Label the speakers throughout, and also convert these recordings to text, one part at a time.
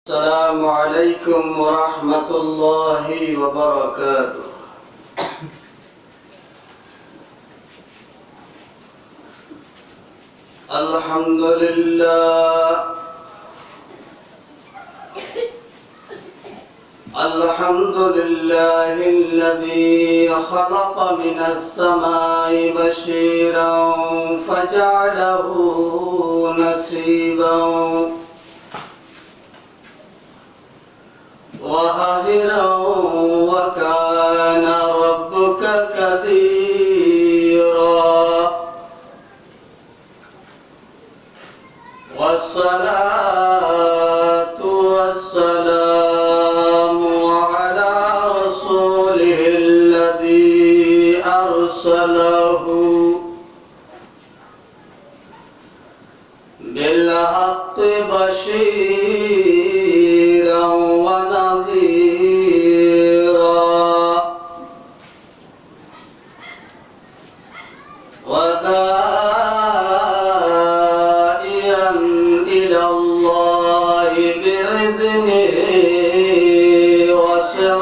Speaker 1: السلام عليكم ورحمة الله وبركاته. الحمد لله الذي خلق من السماء بشيرا فجعله نصيبا وهاهرا وكان ربك قديرا والصلاة والسلام على رسوله الذي أرسله بالحق بشيرا وداعيا إلى الله بإذنه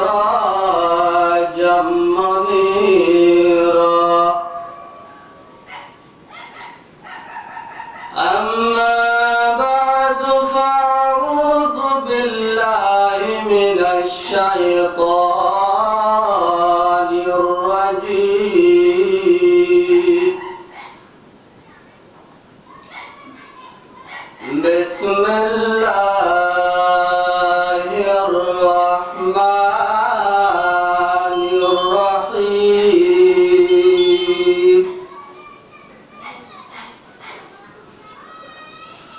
Speaker 1: وسراجا منيرا. أما بعد فأعوذ بالله من الشيطان الرجيم. بسم الله الرحمن الرحيم.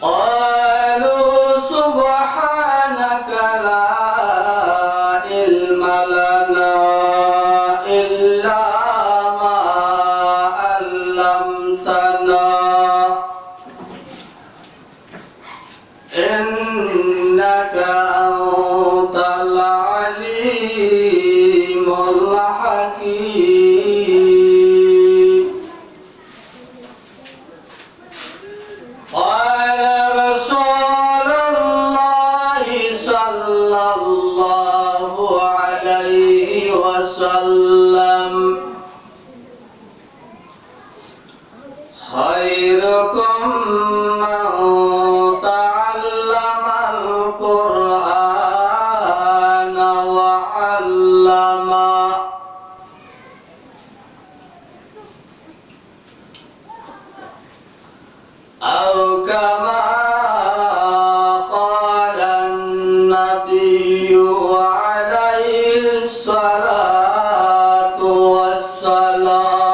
Speaker 1: قالوا سبحانك لا علم لنا إلا ما علمتنا إنك أنت العليم الحكيم. قال رسول الله صلى الله عليه وسلم خيركم من تعلم القرآن وعلمه. أو كما قال النبي عليه الصلاة والسلام.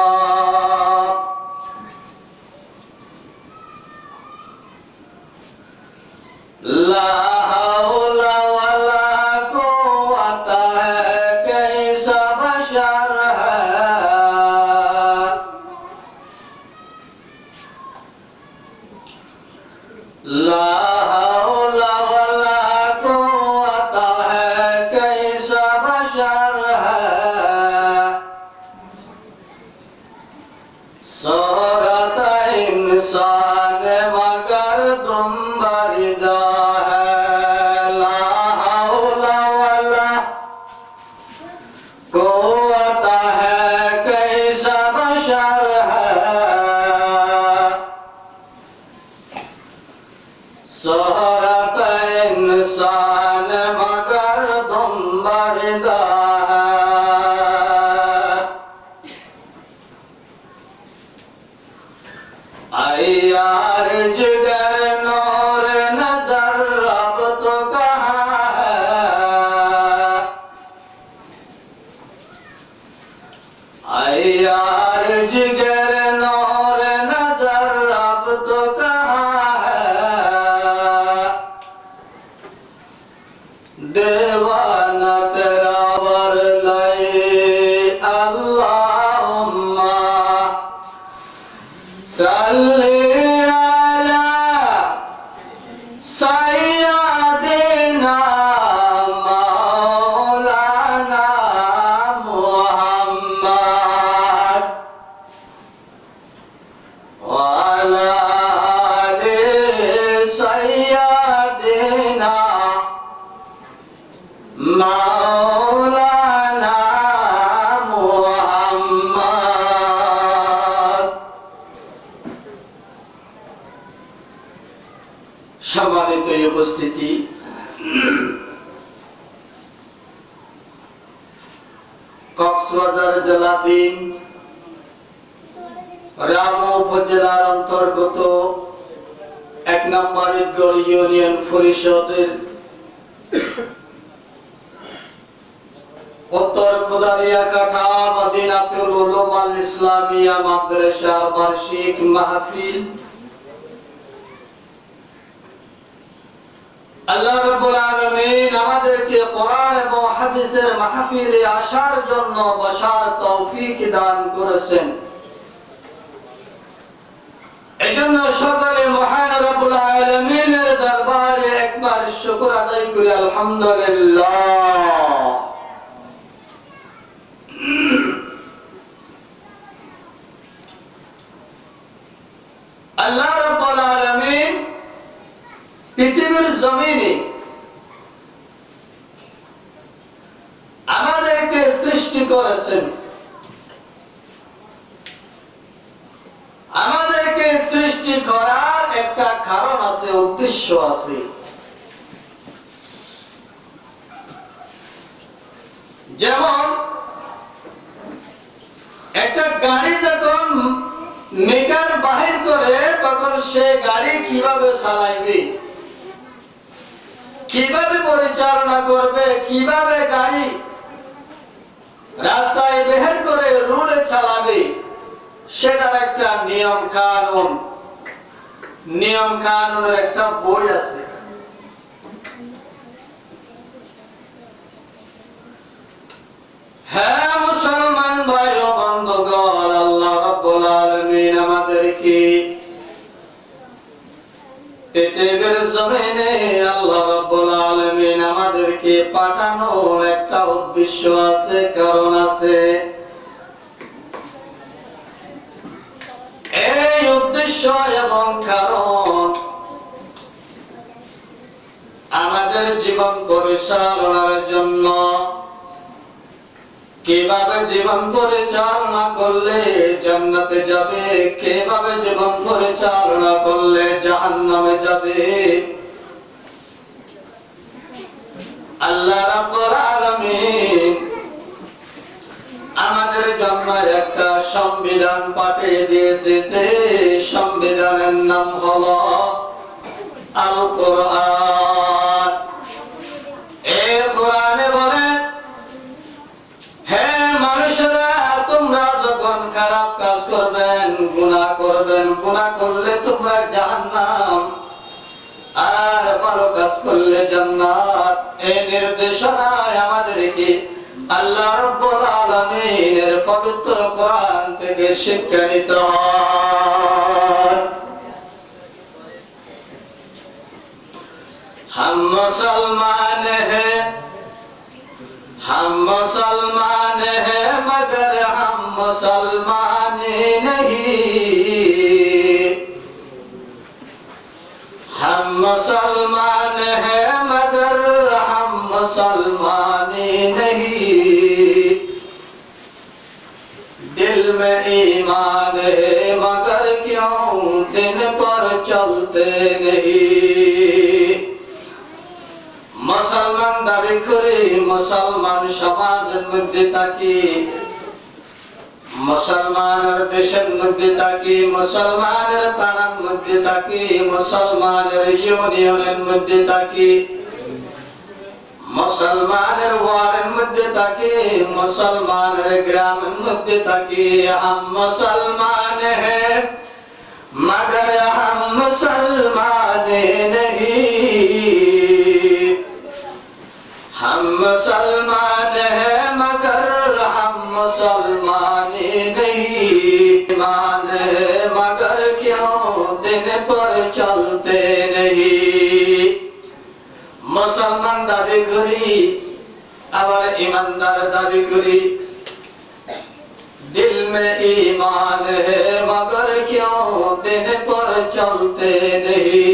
Speaker 1: لا حول ولا قوة كيس بشر ہے. لا حول ولا قوة كيس بشر ہے. صورت انسان مگر تم بردہ ہے. لا حول ولا قوت ہے کیس بشر ہے. صورت انسان مگر تم بردہ ہے. اے یار جگر نور نظر اب تو کہاں ہے. اے یار جگر نور نظر اب تو کہاں ہے. دیوانہ تیرا ورلے اللہم صلی علی سیدنا مولانا محمد وعلى آل سیدنا মাওলানা মুহাম্মদ। সম্মানিত উপস্থিতি, কক্সবাজার জেলাধীন রামু উপজেলার অন্তর্গত ১ নম্বর ঈদগাঁও ইউনিয়ন পরিষদের উত্তর খুদারিয়া কাঠা মদিনাতুল উলুম আল ইসলামিয়া মাদ্রাসার বার্ষিক মাহফিল আল্লাহ রাব্বুল আলামিন আমাদেরকে কোরআন এবং হাদিসের মাহফিলে আসার জন্য বসার তৌফিক দান করেছেন। এজন্য সকলে মহান রব্বুল আলামিনের দরবারে একবার শুকর আদায় করি আলহামদুলিল্লাহ। আল্লাহ রাব্বুল আলামিন পৃথিবীর জমিনে আমাদেরকে সৃষ্টি করেছেন। আমাদেরকে সৃষ্টি করার একটা কারণ আছে, উদ্দেশ্য আছে। যেমন একটা গাড়ি যখন মেকার বাহির করে তখন সে গাড়ি কিভাবে চালাইবে, কিভাবে পরিচালনা করবে, কিভাবে গাড়ি রাস্তায় বের করে রোডে চালাবে, সেটার একটা নিয়ম কানুনের একটা বই আছে। হ্যাঁ মুসলমান ভাই ও বন্ধুগণ, আল্লাহ রাব্বুল আলামিন আমাদেরকে পৃথিবীর জমিনে আল্লাহ রাব্বুল আলামিন আমাদেরকে পাঠানোর একটা উদ্দেশ্য আছে, কারণ আছে। এই উদ্দেশ্য এবং কারণ আমাদের জীবন পরিচালনার জন্য, কিভাবে জীবন পরিচালনা করলে জান্নাতে যাবে, কিভাবে জীবন পরিচালনা করলে জাহান্নামে যাবে, আল্লাহ রাব্বুল আলামিন আমাদের জন্য একটা সংবিধান পাঠিয়ে দিয়েছে। যে সংবিধানের নাম হলো আল কোরআন। এই কোরআনে বলেন, হে মানুষেরা, তোমরা যখন খারাপ কাজ করবেন, গুনাহ করবেন, গুনাহ করলে তোমরা জাহান্নাম, আর ভালো কাজ করলে জান্নাত। এই নির্দেশনায় আমাদেরকে আল্লাহ রাব্বুল আলামিনের পবিত্র কোরআন থেকে শিক্ষা নিতে হয়। हम मुसलमान हैं मगर हम मुसलमान नहीं। हम मुसलमान हैं मगर हम मुसलमान नहीं। दिल में ईमान है मगर क्यों दिन पर चलते नहीं। मुसलमान दाबी करी मुसलमान समाजेर मध्य थाकी, मुसलमानेर देशेर मध्य थाकी, मुसलमानेर पाड़ार मध्य थाकी, मुसलमानेर इउनियनेर मध्य थाकी, मुसलमानेर वार्डेर मध्य थाकी, मुसलमानेर ग्रामेर मध्य थाकी। हम मुसलमान हैं मगर हम मुसलमान नहीं। हम मुसलमान हैं मगर हम मुसलमान नहीं। ईमान है मगर क्यों दिन पर चलते नहीं। मुसलमान दाबी करी आबार ईमानदार दाबी करी। दिल में ईमान है मगर क्यों दिन पर चलते नहीं।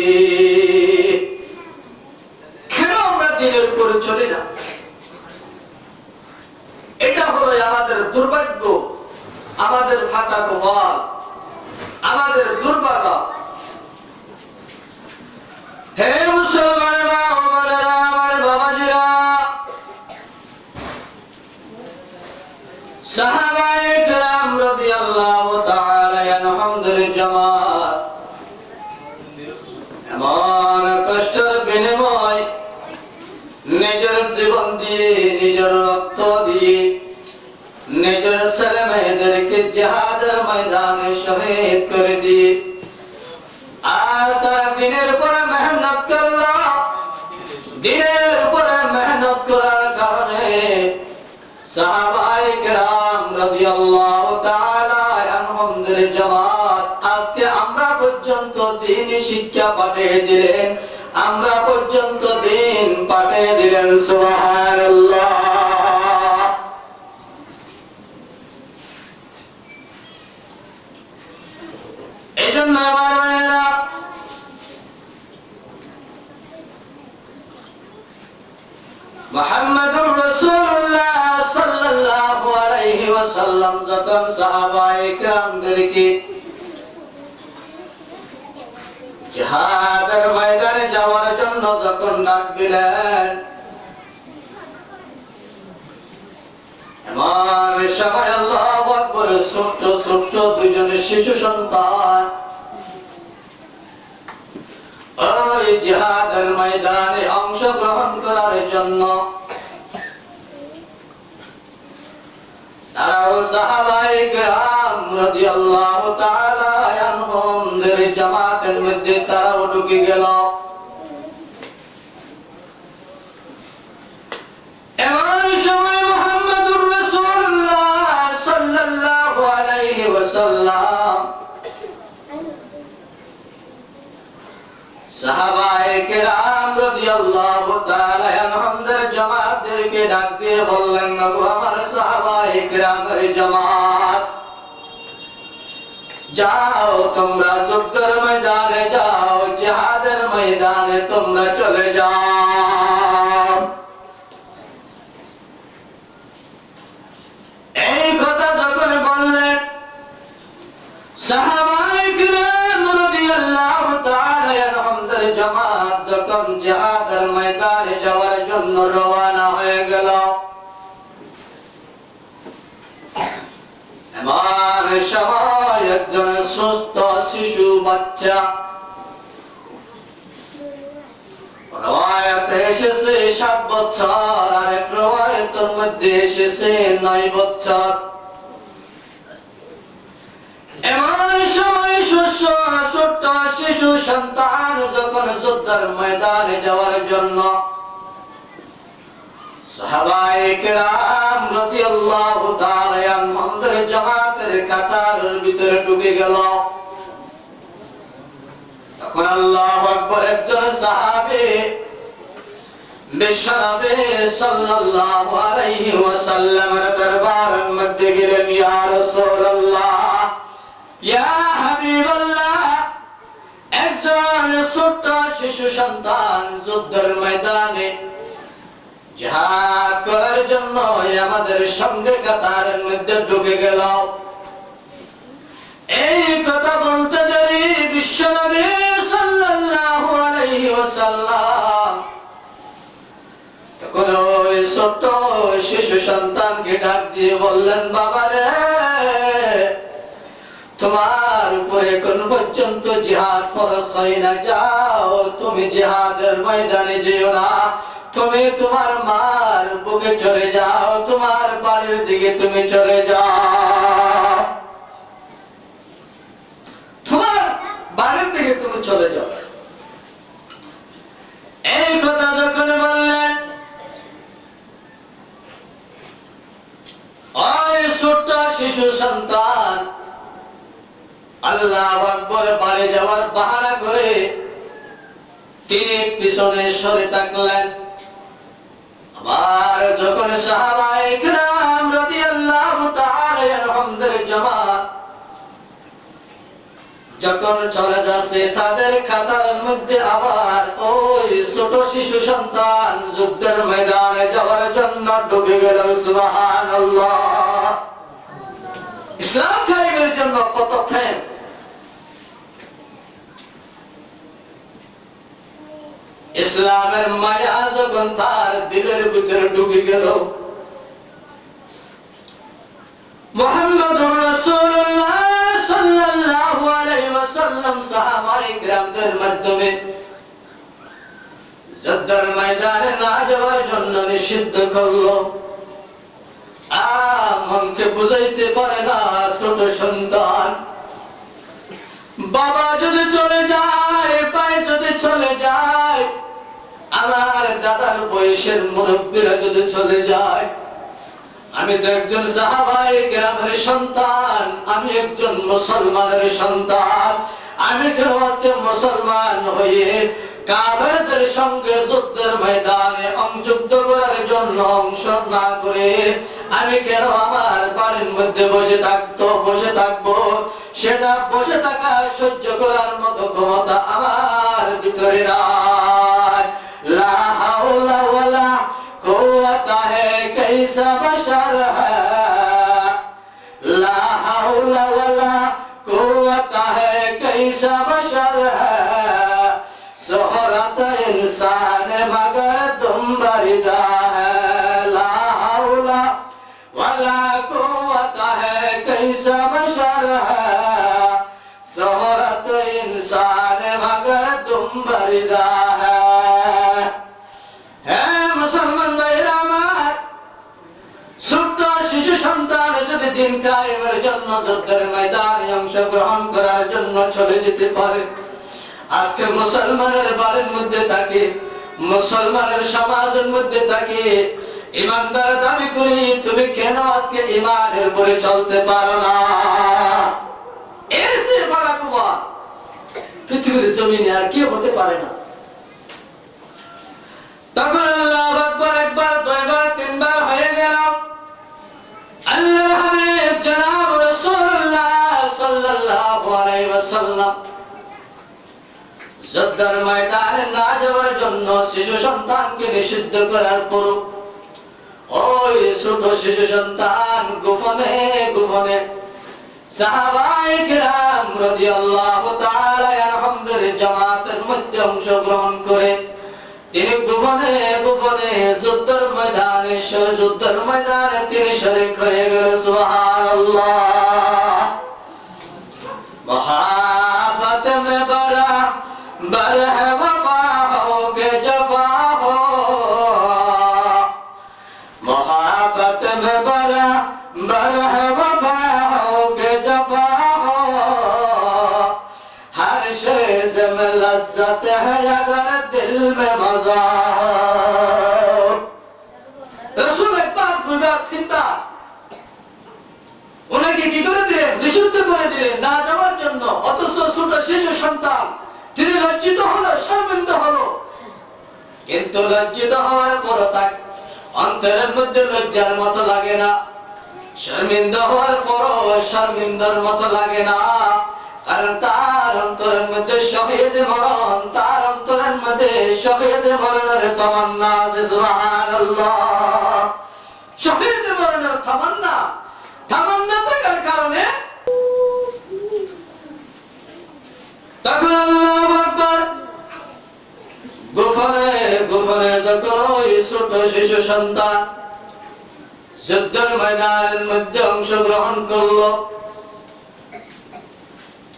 Speaker 1: दिलेर উপর চলি না, করে আমাদের দুর্ভাগ্য, আমাদের ফাটা কপাল, আমাদের দুর্ভাগ্য। হে মুসলমানেরা, আমাদেরা, আমার বাবাজিরা, সাহাবায়ে কেরাম রাদিয়াল্লাহু তাআলা আনহুমদের জামাত এমন কষ্টের বিনিময় নিজের জীবন দিয়ে, নিজের রক্ত দিয়ে, নিজের ছেলে মেয়েদেরকে জিহাদের ময়দানে শহীদ করে দিয়ে, আর তারা দিনের উপরে মেহনত করল। দিনের উপরে মেহনত করার কারণে সাহাবায়ে কেরাম রাদিয়াল্লাহু তাআলা আনহুমদের জামাত আজকে আমরা পর্যন্ত দ্বীনি শিক্ষা পাঠিয়ে দিলেন, আমরা পর্যন্ত দিন পাঠিয়ে দিলেন। সুবহানাল্লাহ। এজন্য আমার ভাইয়েরা, মুহাম্মদুর রাসূলুল্লাহ সাল্লাল্লাহু আলাইহি ওয়াসাল্লাম যখন সাহাবায়ে কেরামদেরকে জিহাদের ময়দানে যাওয়ার জন্য যখন ডাক দিলেন, এমন সময় আল্লাহু আকবার, ছোট্ট ছোট্ট দুইজন শিশু সন্তান ওই জিহাদের ময়দানে অংশগ্রহণ করার জন্য তারাও সাহাবায়ে কেরাম রাদিয়াল্লাহু তাআলা আনহুমদের জামাতের মধ্যে তারাও ঢুকে গেল। এমন সময় মুহাম্মদুর রাসূলুল্লাহ সাল্লাল্লাহু আলাইহি ওয়াসাল্লাম সাহাবায়ে কেরাম রাদিয়াল্লাহু তাআলা আনহুমদের জামাতদেরকে ডাক দিয়ে বললেন, গো আমার সাহাবায়ে কেরামের জামাত, যাও তোমরা যুদ্ধের ময়দানে যাও, জিহাদের ময়দানে তোমরা চলে যাও। এই কথা যখন বললেন, সাহাবায়ে কেরাম রাদিয়াল্লাহু তাআলা আনহুমদের জামাত যখন জিহাদের ময়দানে যাওয়ার জন্য রওনা হয়ে গেল, এমন সময় একজন সুস্থ শিশু বাচ্চা, রওয়ায়াতে এসেছে 7 বছর, আর এক রওয়ায়াতের মধ্যে এসেছে 9 বছর, এমন সময় ছোট্ট শিশু সন্তান যখন যুদ্ধের ময়দানে যাওয়ার জন্য সাহাবায়ে কেরাম রাদিয়াল্লাহু তাআলা আনহুমদের জামাতের কাতারের ভিতরে ঢুকে গেল, তখন আল্লাহু আকবার, একজন সাহাবী বিশ্বনবী সাল্লাল্লাহু আলাইহি ওয়াসাল্লামের দরবারের মধ্যে গেলেন। ইয়া রাসূলুল্লাহ, ইয়া হাবিবাল্লাহ, একজন ছোট্ট শিশু সন্তান যুদ্ধের ময়দানে জিহাদ করার জন্য আমাদের সঙ্গে কাতারের মধ্যে ঢুকে গেল। এই কথা বলতে দেরি বিশ্বনবী সাল্লাল্লাহু আলাইহি ওয়াসাল্লাম তখন ওই ছোট্ট শিশু সন্তানকে ডাক দিয়ে বললেন, বাবা রে, তোমার উপরে কোন পর্যন্ত জিহাদ ফরজ হয় না, যাও তুমি জিহাদের ময়দানে যেও না, তুমি তোমার মার বুকে চলে যাও, তোমার বাড়ির দিকে তুমি চলে যাও, তোমার বাড়ির দিকে তুমি চলে যাও। এই কথা যখন বললেন, ওই ছোট্ট শিশু সন্তান আল্লাহু আকবার বাড়ি যাওয়ার বাহানা করে তিনি পিছনে সরে থাকলেন। আবার যখন সাহাবায়ে কেরাম রাদিয়াল্লাহু তাআলা আনহুমদের জামাত যখন চলে যাচ্ছে, তাদের কাতারের মধ্যে আবার ওই ছোট শিশু সন্তান যুদ্ধের ময়দানে যাওয়ার জন্য ঢুকে গেল। সুবহানাল্লাহ। ইসলাম কায়েমের জন্য কত প্রেম। ইসলামের মায়া যখন তার দিলের ভিতরে ঢুকে গেল, মুহাম্মদুর রাসূলুল্লাহ সাল্লাল্লাহু আলাইহি ওয়াসাল্লাম সাহাবায়ে কিরামদের মাধ্যমে যুদ্ধের ময়দানে না যাওয়ার জন্য নিষিদ্ধ করলো। মনকে বুঝাইতে পারে না ছোট সন্তান, বাবা যদি চলে যায়, ভাই যদি চলে যায়, আমার দাদার বয়সের মুরব্বীরা যদি চলে যায়, আমি তো একজন সাহাবায়ে কেরামের সন্তান, আমি একজন মুসলমানের সন্তান, আমি কেন আজকে মুসলমান হয়ে কাফেরদের সঙ্গে যুদ্ধের ময়দানে অংশযুদ্ধ করার জন্য অংশ না করে আমি কেন আমার বাড়ির মধ্যে বসে থাকবো? সেটা বসে থাকা সহ্য করার মতো ক্ষমতা আমার ভিতরে নাই। লা হাওলা ওয়ালা কুওয়াতা হে কাইসা বশর হ্যায়, লা হাওলা ওয়ালা কুওয়াতা হে কাইসা বশর হ্যায়, শোহরত ইনসান মगर तुम बरिदा है, ला हाउला वला कुव्वता है कैसा बशर है, शोहरत इंसान मगर तुम बरिदा है। मुसलमान भाइरा আমার, ছোট্ট শিশু সন্তান যদি দিন কায়েমের জন্য যুদ্ধের ময়দানে অংশগ্রহণ করার জন্য চলে যেতে পারে, আজকে মুসলমানের বাড়ির মধ্যে থাকে, মুসলমানের সমাজের মধ্যে থাকে, ইমানদার দাবি করি, তুমি কেন আজকে ইমানের উপরে চলতে পারো না? এর চেয়ে বড় কুবা পৃথিবীর জমিনে আর কি হতে পারে না। তখন আল্লাহু আকবার একবার, দুইবার, তিনবার হয়ে গেল। আল্লাহর হাবিব জনাব রাসূলুল্লাহ সাল্লাল্লাহু আলাইহি ওয়াসাল্লাম যুদ্ধের ময়দানে না যাওয়ার জন্য শিশু সন্তানকে নিষিদ্ধ করার পর ওই ছোট শিশু সন্তান গোপনে গোপনে সাহাবায়ে কিরাম রাদিয়াল্লাহু তাআলা আনহুমদের জামাতের মধ্যে অংশগ্রহণ করে তিনি গোপনে গোপনে যুদ্ধের ময়দানে তিনি শরীক হয়ে গেল। সুবহানাল্লাহ। मोहब्बत में बराबर है वफा हो के जफा हो, मोहब्बत में बराबर है वफा हो के जफा हो, हर चीज में लज्जत है अगर दिल में मजा हो। रसूल एक बार, दो बार, तीन बार ওনাকে কি করে দিলেন? নিষিদ্ধ করে দিলেন না যাওয়ার জন্য। অথচ ছোট শিশু সন্তান তিনি লজ্জিত হলো, শর্মিন্দা হলো, কিন্তু লজ্জিত হওয়ার পর তার অন্তরের মধ্যে লজ্জার মতো লাগে না, শর্মিন্দা হওয়ার পর শর্মিন্দার মতো লাগে না, কারণ তার অন্তরের মধ্যে শহীদ মরণ, তার অন্তরের মধ্যে শহীদ মরণের তামান্না আছে। সুবহানাল্লাহ। শহীদ মরণের তামান্না থাকার কারণে তখন আল্লাহু আকবার গোপনে গোপনে যখন ওই ছোট শিশু সন্তান যুদ্ধের ময়দানের মধ্যে অংশগ্রহণ করলো,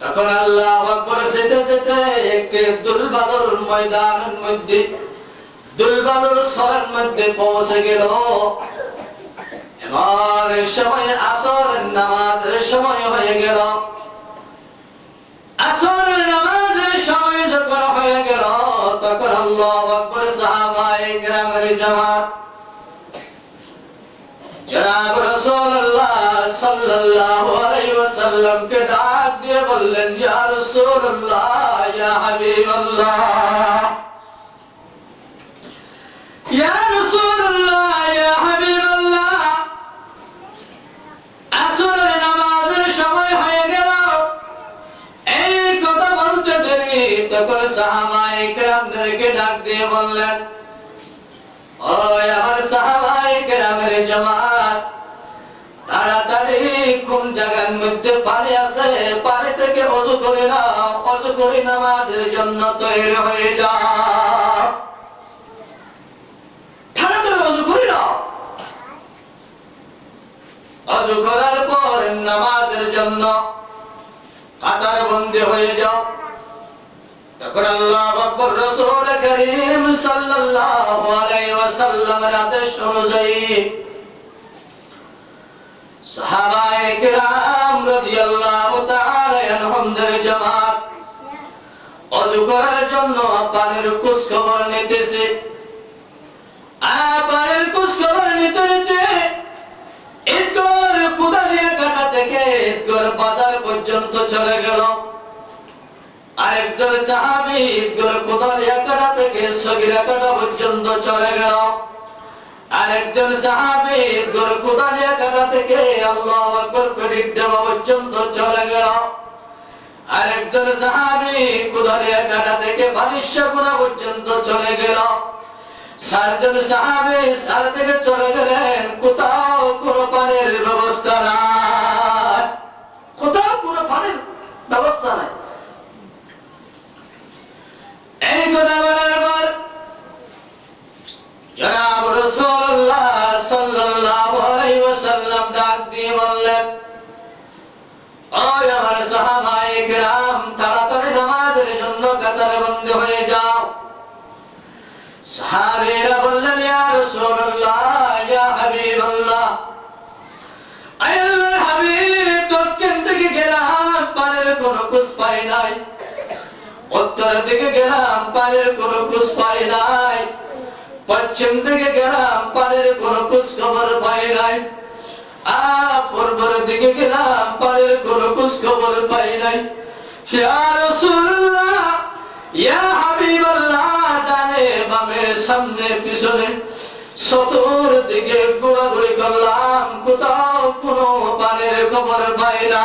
Speaker 1: তখন আল্লাহু আকবার যেতে যেতে একটি দুলবাদর ময়দানের মধ্যে, দুলবাদর সরের মধ্যে পৌঁছে গেল। এবার সময় আসরের নামাজের সময় হয়ে গেল। আসরের নামাজের সময় যখন হয়ে গেল, তখন আল্লাহু আকবার সাহাবায়ে কিরামের জামাত জনাব রাসূলুল্লাহ সাল্লাল্লাহু আলাইহি ওয়াসাল্লামকে ডাক দিয়ে বললেন, ইয়া রাসূলুল্লাহ, ইয়া হাবিবাল্লাহ, ইয়া রাসূলুল্লাহ, ইয়া হাবিবাল্লাহ, আসরের নামাজের সময় হয়ে গেল। এই কথা বলতে দেরি, তখন সাহাবায়ে কিরামদেরকে ডাক দিয়ে বললেন, ওই আমার সাহাবায়ে কিরামের জামাত, তাড়াতাড়ি কোন জায়গার মধ্যে পানি আছে, পানি থেকে ওযু করে নাও, ওযু করে নামাজের জন্য তৈরি হয়ে যাও। ঠান্ডা করে ওযু করে নাও, ওযু করার পর নামাজের জন্য কাতার বন্দী হয়ে যাও। তখন আল্লাহু আকবার, রাসূল করিম সাল্লাল্লাহু আলাইহি ওয়াসাল্লামের আদেশ অনুযায়ী সাহাবায়ে কিরাম রাদিয়াল্লাহু তাআলা আনহুমদের জামাত ওযু করার জন্য পানির খোঁজ খবর নিতেছে। পানির খোঁজ খবর নিতে নিতে ঈদগার কুদালিয়া কাটা থেকে ঈদগার বাজার পর্যন্ত চলে গেল। আরেকজন সাহাবী ঈদগার কুদালিয়া কাটা থেকে সগীরা কাটা পর্যন্ত চলে গেল। আরেকজন সাহাবী ঈদগার কুদালিয়া কাটা থেকে আল্লাহু আকবার প্রতিজ্ঞা পর্যন্ত চলে গেল। আরেকজন সাহাবী কুদালিয়া কাটা থেকে বালিশগুনা পর্যন্ত চলে গেল। চারজন সাহাবী সার থেকে চলে গেলেন, কোথাও কোনো পানির ব্যবস্থা নাই, কোথাও কোনো পানির ব্যবস্থা নাই। এই কথা বলার পর জনাব রাসূলুল্লাহ সাল্লাল্লাহু আলাইহি ওয়াসাল্লাম ডাক দিয়ে বললেন, ও আমার সাহাবায়ে কিরাম, তাড়াতাড়ি নামাজের জন্য কাতারবন্দি হয়ে যাও। সাহাবীরা বললেন, ইয়া রাসূলুল্লাহ, ইয়া হাবিবাল্লাহ, আয় আল্লাহর হাবিব, দক্ষিণ দিকে গেলাম, পানির কোনো খোঁজ পাই নাই। উত্তর দিকে গেলাম, পানির কোনো খোঁজ পাই নাই। পশ্চিম দিকে গেলাম, পানির কোনো খোঁজ খবর পাই নাই। পূর্বের দিকে গেলাম, পানির কোনো খোঁজ খবর পাই নাই। ইয়া রাসূলুল্লাহ, ইয়া হাবিবাল্লাহ, ডানে বামে সামনে পিছনে চতুর্দিকে ঘোরাঘুরি করলাম, কোথাও কোনো পানির খবর পাই না।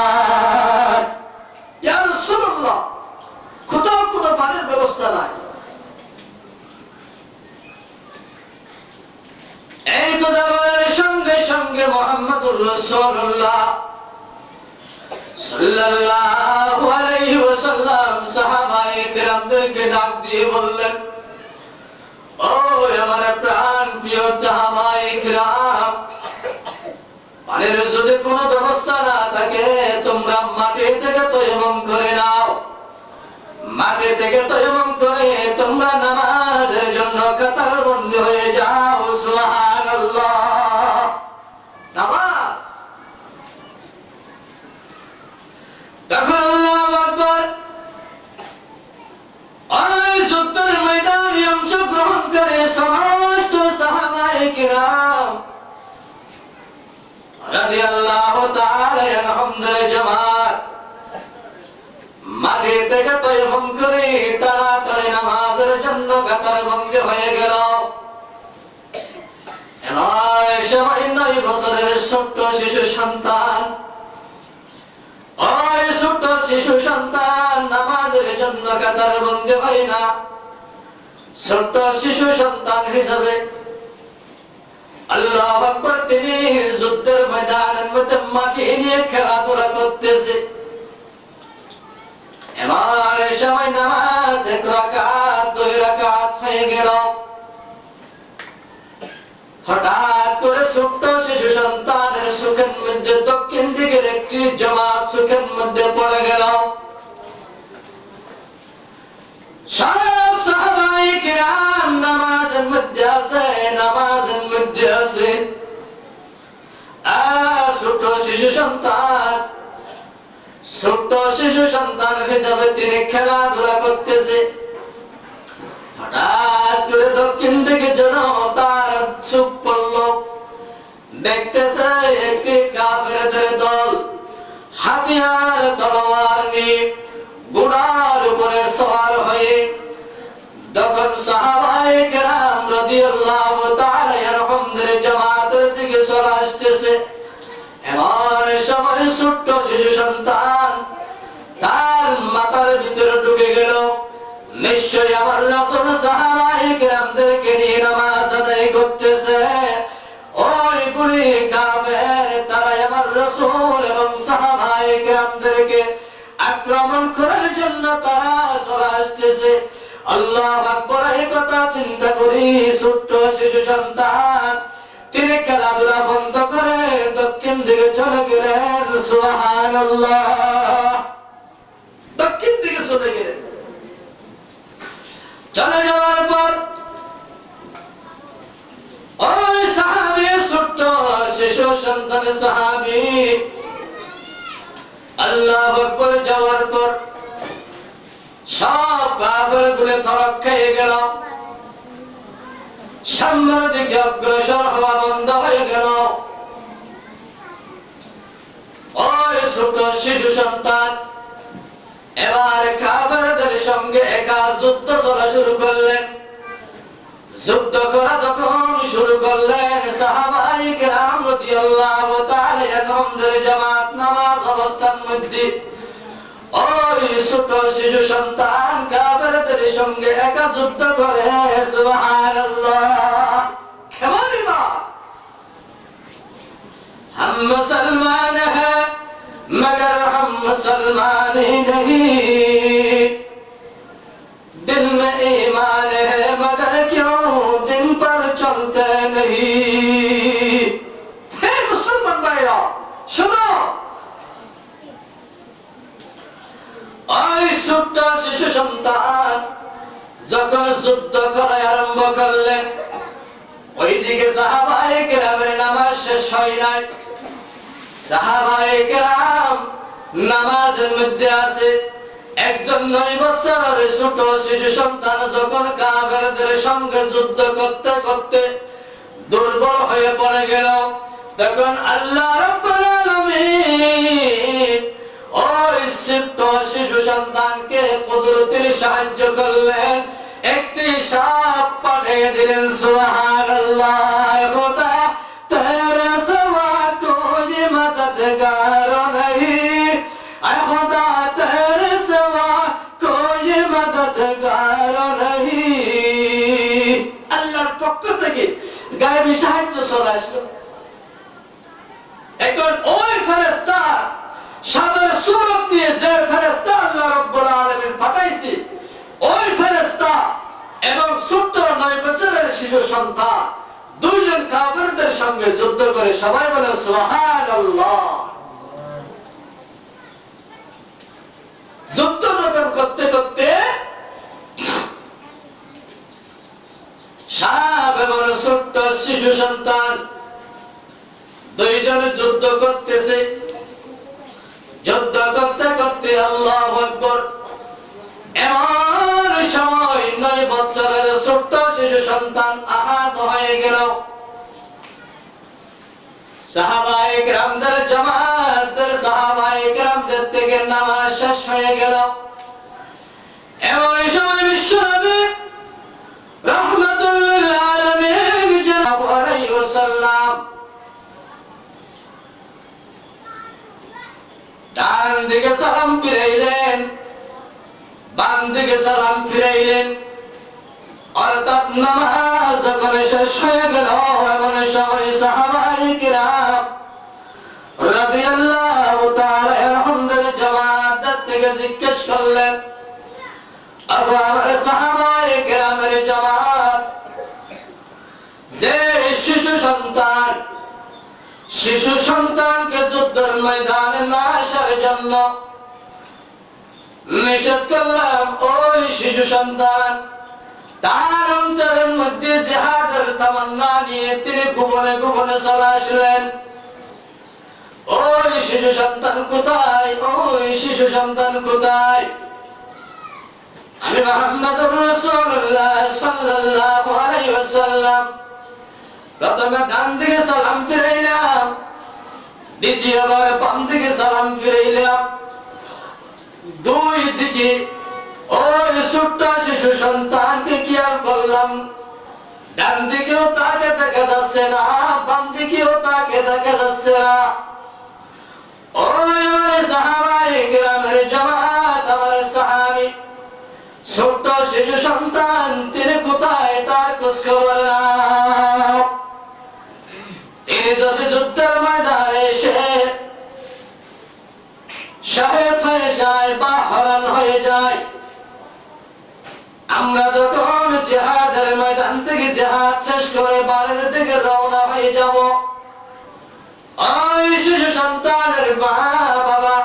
Speaker 1: ইয়া রাসূলুল্লাহ, কোথাও কোনো পানির ব্যবস্থা নাই। এই কথা বলার সঙ্গে সঙ্গে মুহাম্মদুর রাসূলুল্লাহ সাল্লাল্লাহু আলাইহি ওয়াসাল্লাম সাহাবায়ে কিরামদেরকে ডাক দিয়ে বললেন, ও আমার প্রাণ প্রিয় সাহাবায়ে কিরাম, পানির যদি কোনো ব্যবস্থা না থাকে, তোমরা মাটি থেকে তায়াম্মুম করে নাও। মাটি থেকে তায়াম্মুম করে তোমরা নামাজের জন্য কাতারবন্দি হয়ে যাও। সুবহানাল্লাহ। নামাজ তখন আল্লাহু আকবার, ওই যুদ্ধের ময়দানে অংশগ্রহণ করে সমস্ত সাহাবায়ে কিরাম রাদিয়াল্লাহু তাআলা আনহুমদের জামাত মাটি থেকে তায়াম্মুম করে তাড়াতাড়ি নামাজের জন্য কাতারবন্দি হয়ে গেল। এমন সময় 9 বছরের ছোট্ট শিশু সন্তান, ওই ছোট্ট শিশু সন্তান নামাজের জন্য কাতারবন্দি হয় না। ছোট্ট শিশু সন্তান হিসাবে আল্লাহু আকবার, তিনি যুদ্ধের ময়দানের মধ্যে মাটি নিয়ে খেলাধুলা করতেছে। এমন সময় নামাজ 1 রাকাত 2 রাকাত হয়ে গেল। হঠাৎ করে ছোট্ট শিশু সন্তানের চোখের মধ্যে দক্ষিণ দিকের একটি জামাত চোখের মধ্যে পড়ে গেল। সব সাহাবায়ে কিরাম নামাজের মধ্যে আছে, নামাজের মধ্যে আছে। ছোট্ট শিশু সন্তান, ছোট্ট শিশু সন্তান হিসাবে তিনি খেলাধুলা করতেছে। হঠাৎ করে দক্ষিণ দিকে যেন তার চোখ পড়ল, দেখতেছে একটি কাফেরদের দল হাতিয়ার তলোয়ার নিয়ে ঘোড়ার উপরে সওয়ার হয়ে তখন সাহাবায়ে কেরাম রাদিয়াল্লাহু তাআলা আনহুমদের জামাতের দিকে চলে আসতেছে। এমন সময় ছোট্ট শিশু সন্তান তার মাথার ভিতরে ঢুকে গেল, নিশ্চয়ই আমার রাসূল সাহাবায়ে কেরামদেরকে নিয়ে নামাজ আদায় করতেছে। ওই বুড়ি কাফের তারা আমার রাসূল এবং সাহাবায়ে ওই ছোট্ট শিশু সন্তান তিনি খেলাধুলা বন্ধ করে দক্ষিণ দিকে চলে গেলেন। সুবহানাল্লাহ, দক্ষিণ দিকে চলে গেলেন। চলে যাওয়ার পর ওই সাহাবী, ছোট্ট শিশু সন্তান সাহাবী আল্লাহু আকবার যাওয়ার পর সব কাফের গুলো তরক খেয়ে গেল, সামনের দিকে অগ্রসর হওয়া বন্ধ হয়ে গেল। ওই ছোট শিশু সন্তান এবার কাফেরদের সঙ্গে একা যুদ্ধ করা শুরু করলেন। যুদ্ধ করা যখন শুরু করলেন, সাহাবায়ে কেরাম রাদিয়াল্লাহু তাআলা আনহুদের জামাত নামাজ অবস্থার মধ্যে ওই ছোট শিশু সন্তান কাফেরদের সঙ্গে একা যুদ্ধ করে। সুবহানাল্লাহ, কেমন ইমান! हम मुसलमान हैं मगर हम मुसलमान ही नहीं, दिल में ईमान है मगर क्यों दिन पर चलते नहीं। हे मुसलमान भाइयों, सुनो, ওই ছোট্ট শিশু সন্তান যখন যুদ্ধ করা আরম্ভ করলেন, ওইদিকে সাহাবায়ে কেরামের নামাজ শেষ হয় নাই। সাহাবায়ে কেরাম নামাজের মধ্যে আছে। একজন 9 বছরের ছোট শিশু সন্তান যখন কাফেরদের সঙ্গে যুদ্ধ করতে করতে দুর্বল হয়ে পড়ে গেল, তখন আল্লাহ রাব্বুল আলামিন ওই ছোট শিশু সন্তানকে কুদরতের সাহায্য করলেন, একটি সাপ পাঠিয়ে দিলেন। সুবহানাল্লাহ, খোদা তেরে সিওয়া কোই মদদগার नहीं, খোদা তেরে সিওয়া কোই মদদগার नहीं। আল্লাহর পক্ষ থেকে গায়েবী সাহায্য চলে আসলো। এখন ওই ফেরেশতা সাদের সূরত দিয়ে যে ফেরেশতা আল্লাহ রাব্বুল আলামিন পাঠাইছে, ওই ফেরেশতা এবং ছোট্ট 9 বছরের শিশু সন্তান দুইজন কাফেরদের সঙ্গে যুদ্ধ করে। সবাই বলে সুবহানাল্লাহ। যুদ্ধ যখন করতে করতে সাপ এবং ছোট্ট শিশু সন্তান দুইজনে যুদ্ধ করতেছে। যুদ্ধ করতে করতে আল্লাহু আকবার, এমন সময় 9 বছরের ছোট্ট শিশু সন্তান আহত হয়ে গেল। সাহাবায়ে কেরামদের জামাতের সাহাবায়ে কেরামদের থেকে নামাজ শেষ হয়ে গেল। এমন সময় বিশ্বনবী রাহমাতুল লিল আলামিন সাল্লাল্লাহু আলাইহি ওয়াসাল্লাম ডান দিকে সালাম ফিরাইলেন, বাম দিকে সালাম ফিরাইলেন। অর্থাৎ নামাজ যখন শেষ হয়ে গেল, এমন সময় সাহাবায়ে কেরাম রাদিয়াল্লাহু তাআলা আনহুদের জামাত থেকে জিজ্ঞেস করলেন, আবু আমার সাহাবায়ে কেরামের জামাত, যে শিশু সন্তানকে যুদ্ধের ময়দানে না আসার জন্য নিষেধ করলাম, ওই শিশু সন্তান তার অন্তরের মধ্যে জিহাদের তামান্না নিয়ে তিনি গোপনে গোপনে চলে আসলেন। ওই শিশু সন্তান কোথায়? ওই শিশু সন্তান কোথায়? আমি মুহাম্মদুর রাসূলুল্লাহ সাল্লাল্লাহু আলাইহি ওয়াসাল্লাম প্রথমে ডান দিকে সালাম ফিরাইলাম, দ্বিতীয়বার বাম দিকে সালাম ফিরাইলাম। দুই দিকে ওই ছোট্ট শিশু সন্তানকে খেয়াল করলাম, ডান দিকেও তাকে দেখা যাচ্ছে না, বাম দিকেও তাকে দেখা যাচ্ছে না। ওই আমার সাহাবায়ে কেরামের জামাত, আমার সাহাবী ছোট্ট শিশু সন্তান তিনি কোথায় তার খোঁজ খবর নাও। তিনি যদি যুদ্ধের ময়দানে এসে শহীদ হয়ে যায় বা হরণ হয়ে যায়, আমরা যখন জিহাদের ময়দান থেকে জিহাদ শেষ করে বাড়ির দিকে রওনা হয়ে যাব। ওই শিশু সন্তানের মা বাবা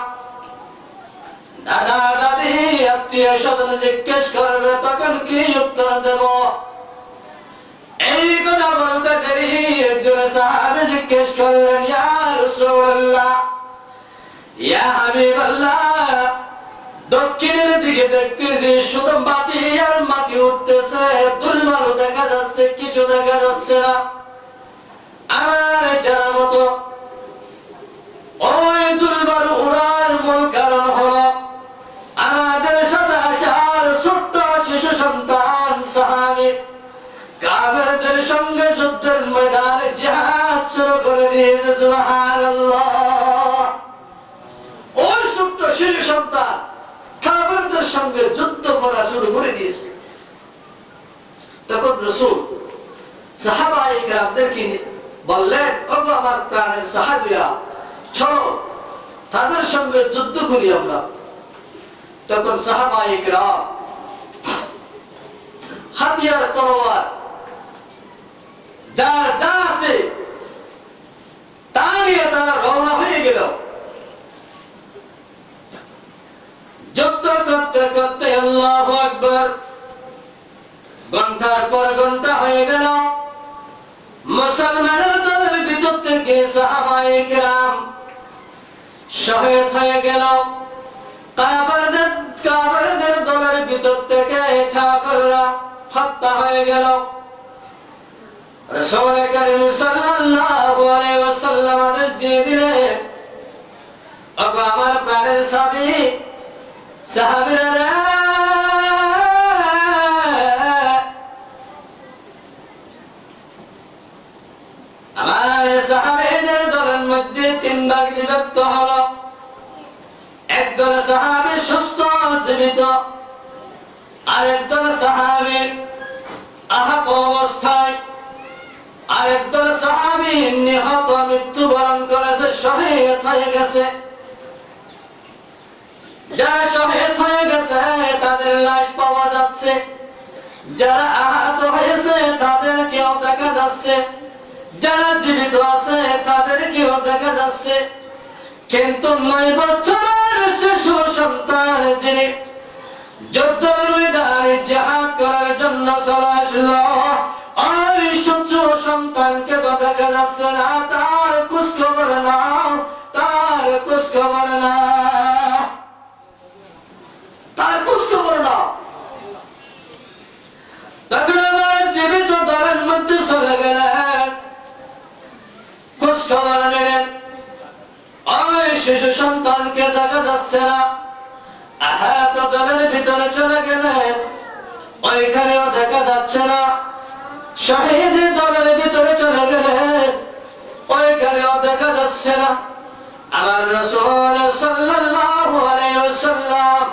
Speaker 1: দাদা দাদি আত্মীয় স্বজন জিজ্ঞেস করবে তখন কি উত্তর দেব? এই কথা বলতে দেরি একজন সাহাবী জিজ্ঞেস করলেন, ইয়া রাসূলুল্লাহ, ইয়া হাবিবাল্লাহ, দক্ষিণের দিকে দেখতেছি শুধু মাটি আর মাটি উঠতেছে, দুলবালু দেখা যাচ্ছে, কিছু দেখা যাচ্ছে না। আমার জানার মতো ওই দুলবালু উড়ার মূল কারণ হলো আমাদের সাথে আসার ছোট্ট শিশু সন্তান সাহাবী কাফেরদের সঙ্গে যুদ্ধের ময়দানে জিহাদ শুরু করে দিয়েছে। সুবহানাল্লাহ। ওই ছোট্ট শিশু সন্তান কাফেরদের সঙ্গে যুদ্ধ করা শুরু করে দিয়েছে। তখন রাসূল সাহাবায়ে কেরামদেরকে বললেন, ওগো আমার প্রাণের সাহাবীরা, চলো তাদের সঙ্গে যুদ্ধ করি আমরা। তখন সাহাবায়ে কেরাম হাতিয়ার তলোয়ার যার যা আছে তা নিয়ে তারা রওনা হয়ে গেল। যুদ্ধ করতে করতে আল্লাহু আকবার, ঘন্টার পর ঘন্টা হয়ে গেল। মুসলমানের দলের ভিতর থেকে সাহাবায়ে কেরাম শহীদ হয়ে গেল। কাফেরদের দলের ভিতর থেকে কাফেররা হত্যা হয়ে গেল। রাসূল করিম সাল্লাল্লাহু আলাইহি ওয়াসাল্লাম আদেশ দিয়ে দিলেন, ওগো আমার প্রাণের সাহাবীরা, আমার সাহাবীদের দলের মধ্যে তিন ভাগ বিভক্ত হলো। একদল সাহাবী সুস্থ জীবিত, আরেকদল সাহাবী আহত অবস্থায়, আরেকদল সাহাবী নিহত, মৃত্যুবরণ করেছে, শহীদ হয়ে গেছে। যারা শহীদ হয়ে গেছে তাদের লাশ পাওয়া যাচ্ছে, যারা আহত হয়েছে তাদের কেউ দেখা যাচ্ছে, যারা জীবিত আছে তাদের কেউ দেখা যাচ্ছে। কিন্তু 9 বছরের শিশু সন্তান যিনি যুদ্ধের ময়দানে জিহাদ করার জন্য চলে আসলো, ওই শিশু সন্তানকে তো দেখা যাচ্ছে না, তার খোঁজ খবর নাও, তার খোঁজ খবর নাও, তার খোঁজ খবর নাও। তখন আমার জীবিত দলের মধ্যে চলে গেলেন, খোঁজ খবর নিলেন। ওই শিশু সন্তানকে দেখা যাচ্ছে না। আহত দলের ভিতরে চলে গেলেন, ওইখানেও দেখা যাচ্ছে না। শহীদ দলের ভিতরে চলে গেলেন, ওইখানেও দেখা যাচ্ছে না। আমার রাসূল সাল্লাল্লাহু আলাইহি ওয়াসাল্লাম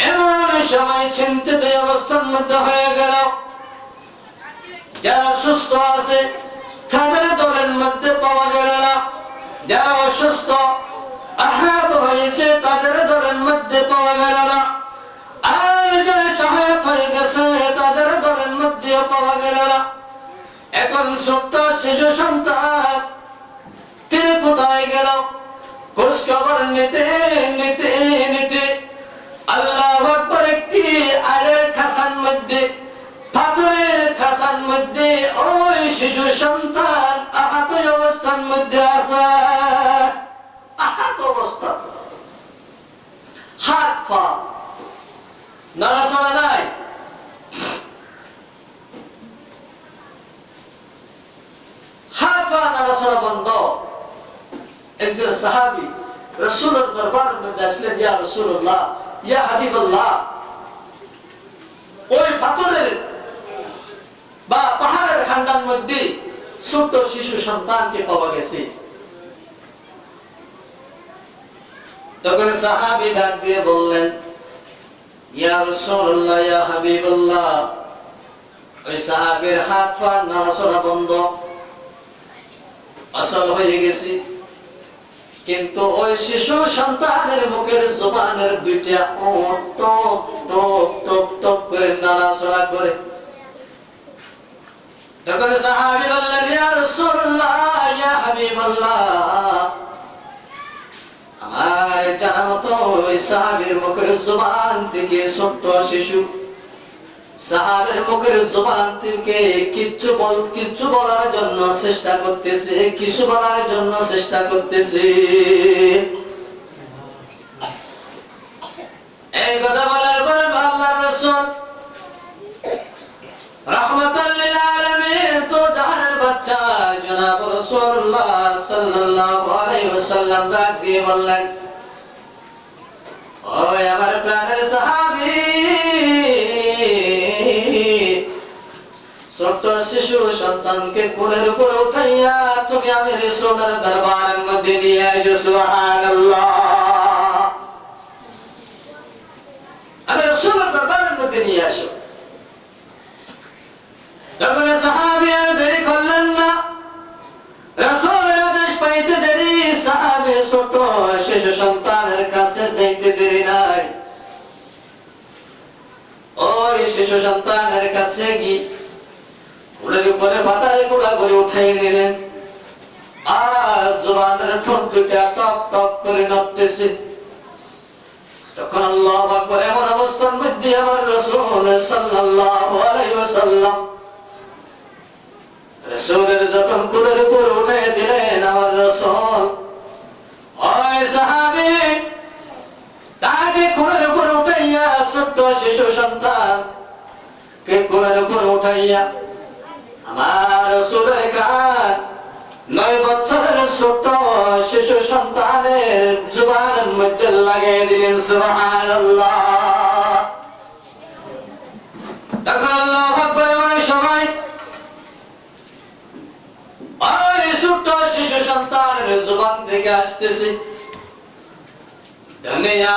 Speaker 1: এমন সময় চিন্তিত অবস্থার মধ্যে হয়ে গেল। যারা সুস্থ আছে তাদের দলের মধ্যে পাওয়া গেল না, যারা অসুস্থ আহত হয়েছে তাদের দলের মধ্যে পাওয়া গেল না, আর যারা শহীদ হয়ে গেছে তাদের দলের মধ্যে পাওয়া গেল না। এখন ছোট্ট শিশু সন্তান তিনি কোথায় গেল? খোঁজ খবর নিতে নিতে নিতে আল্লাহু আকবার, একটি আলের খাসার মধ্যে, পাথরের খাসার মধ্যে ওই শিশু সন্তান আহত অবস্থার মধ্যে আছে। আহত অবস্থা, হাত পা নড়াচড়া নাই, হাত পা নড়াচড়া বন্ধ। একজন সাহাবী রাসূলের দরবারের মধ্যে আসলেন, ইয়া রাসূলুল্লাহ, ইয়া হাবিবাল্লাহ, ওই পাথরের বা পাহাড়ের খান্ডার মধ্যে ছোট্ট শিশু সন্তানকে পাওয়া গেছে। তখন সাহাবী ডাক দিয়ে বললেন, ইয়া রাসূলুল্লাহ, ইয়া হাবিবাল্লাহ, ওই সাহাবীর হাত পা নড়াচড়া বন্ধ, অচল হয়ে গেছে। কিন্তু ওই শিশু সন্তানের মুখের জবানের দুইটা টক টক টক টক করে নাড়াচড়া করে। তখন সাহাবী বললেন, ইয়া রাসূলুল্লাহ, ইয়া হাবিবাল্লাহ, আমার জানা মতো ওই সাহাবীর মুখের জবান থেকে ছোট্ট শিশু সাহাবের মুখের জবান থেকে কিছু বলার জন্য চেষ্টা করতেছে, কিছু বলার জন্য চেষ্টা করতেছে। এই কথা বলার পর আল্লাহর রাসূল রাহমাতাল লিল আলামিন তো জাহানের বাদশা জনাব রাসূলুল্লাহ সাল্লাল্লাহু আলাইহি ওয়াসাল্লাম ডাক দিয়ে বললেন, ওই আমার প্রাণের সাহাবী, ছোট্ট শিশু সন্তানকে কোলের উপর উঠাইয়া তুমি আমি রাসূলের দরবারের মধ্যে নিয়ে আসো। সুবহানাল্লাহ, আমি রাসূলের দরবারের মধ্যে নিয়ে আসো। তখন সাহাবী আর দেরি করলেন না, রাসূলের আদেশ পাইতে দেরি, সাহাবী ছোট শিশু সন্তানের কাছে যাইতে দেরি নাই। ওই শিশু সন্তানের কাছে গিয়ে কোলের উপরে মাথায় গোলা করে উঠাই নিলেন, আর জবানের ঠোঁট দুটা টক টক করে নড়তেছে। তখন আল্লাহু আকবার এমন অবস্থার মধ্যে আমার রাসূল সাল্লাল্লাহু আলাইহি ওয়াসাল্লাম রাসূলের যখন কোলের উপর উঠাই দিলেন, আমার রাসূল ওই সাহাবী তাকে কোলের উপর উঠাইয়া, ছোট্ট শিশু সন্তান কে কোলের উপর উঠাইয়া আমার রাসূলের কান 9 বছরের ছোট শিশু সন্তানের জবানের মধ্যে লাগিয়ে দিলেন। সুবহানাল্লাহ, তখন আল্লাহু আকবার এমন সময় ওই ছোট শিশু সন্তানের জবান থেকে আসতেছে, দুনিয়া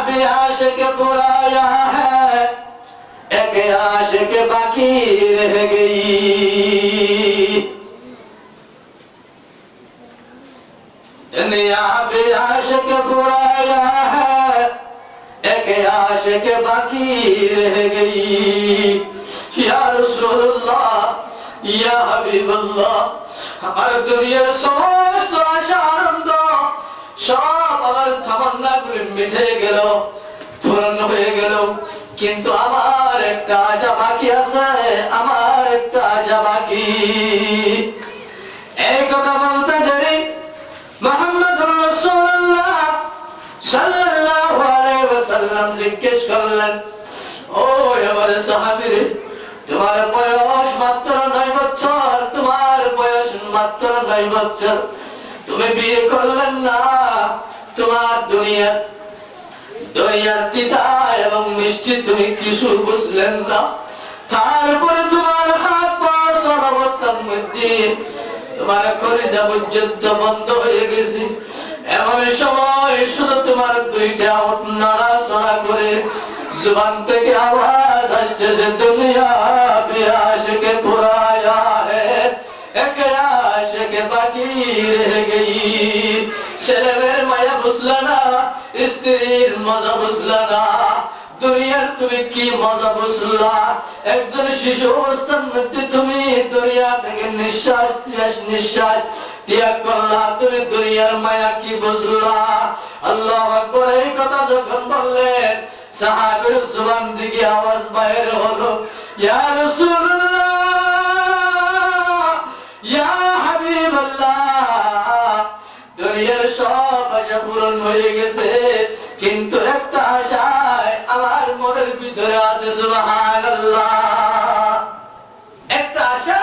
Speaker 1: বে আশিক পুরায়া হ্যায়, এক आशिक बाकी रह गई। दुनिया पे आशिक पुराया है, एक आशिक बाकी रह गई। या रसूलुल्लाह, या हबीबुल्लाह, আমার দুনিয়ার সমস্ত আশা আনন্দ সব আমার তামান্না গুলো মিটে গেল, পূর্ণ হয়ে গেল, কিন্তু আমার একটা আশা বাকি আছে, আমার একটা আশা বাকি। এই কথা বলতে দেরি মুহাম্মদুর রাসূলুল্লাহ সাল্লাল্লাহু আলাইহি ওয়াসাল্লাম জিজ্ঞেস করলেন, ও আমার সাহাবী, তোমার বয়স মাত্র 9 বছর, তোমার বয়স মাত্র 9 বছর, তুমি বিয়ে করলেন না, তোমার দুনিয়ার তিতা এবং মিষ্টি তুমি কিছু বুঝলেন না, তারপরে তোমার হাত পা সব অবস্থার মধ্যে তোমার কলিজা পর্যন্ত বন্ধ হয়ে গেছে। এমন সময় শুধু তোমার দুইটা ওঠ নাড়াচড়া করে জবান থেকে আওয়াজ আসতেছে, দুনিয়া বে আশিক পুরায়া হ্যায়, এক আশিক বাকি রহ গই। ছেলের মায়া বুঝলা না, স্ত্রীর মজা বুঝলা না, দুনিয়ার তুমি কি মজা বুঝলা? একজন শিশু অবস্থার মধ্যে তুমি দুনিয়া থেকে নিঃশ্বাস ত্যাগ করলা, তুমি দুনিয়ার মায়া কি বুঝলা? আল্লাহু আকবার। এই কথা যখন বললেন, সাহাবীর জবান থেকে আওয়াজ বাইর হলো, ইয়া রাসূলুল্লাহ, ইয়া হাবিবাল্লাহ, দুনিয়ার সব আশা পূরণ হয়ে গেছে, কিন্তু একটা আশায় আমার মনের ভিতরে আছে। সুবহানাল্লাহ, একটা আশা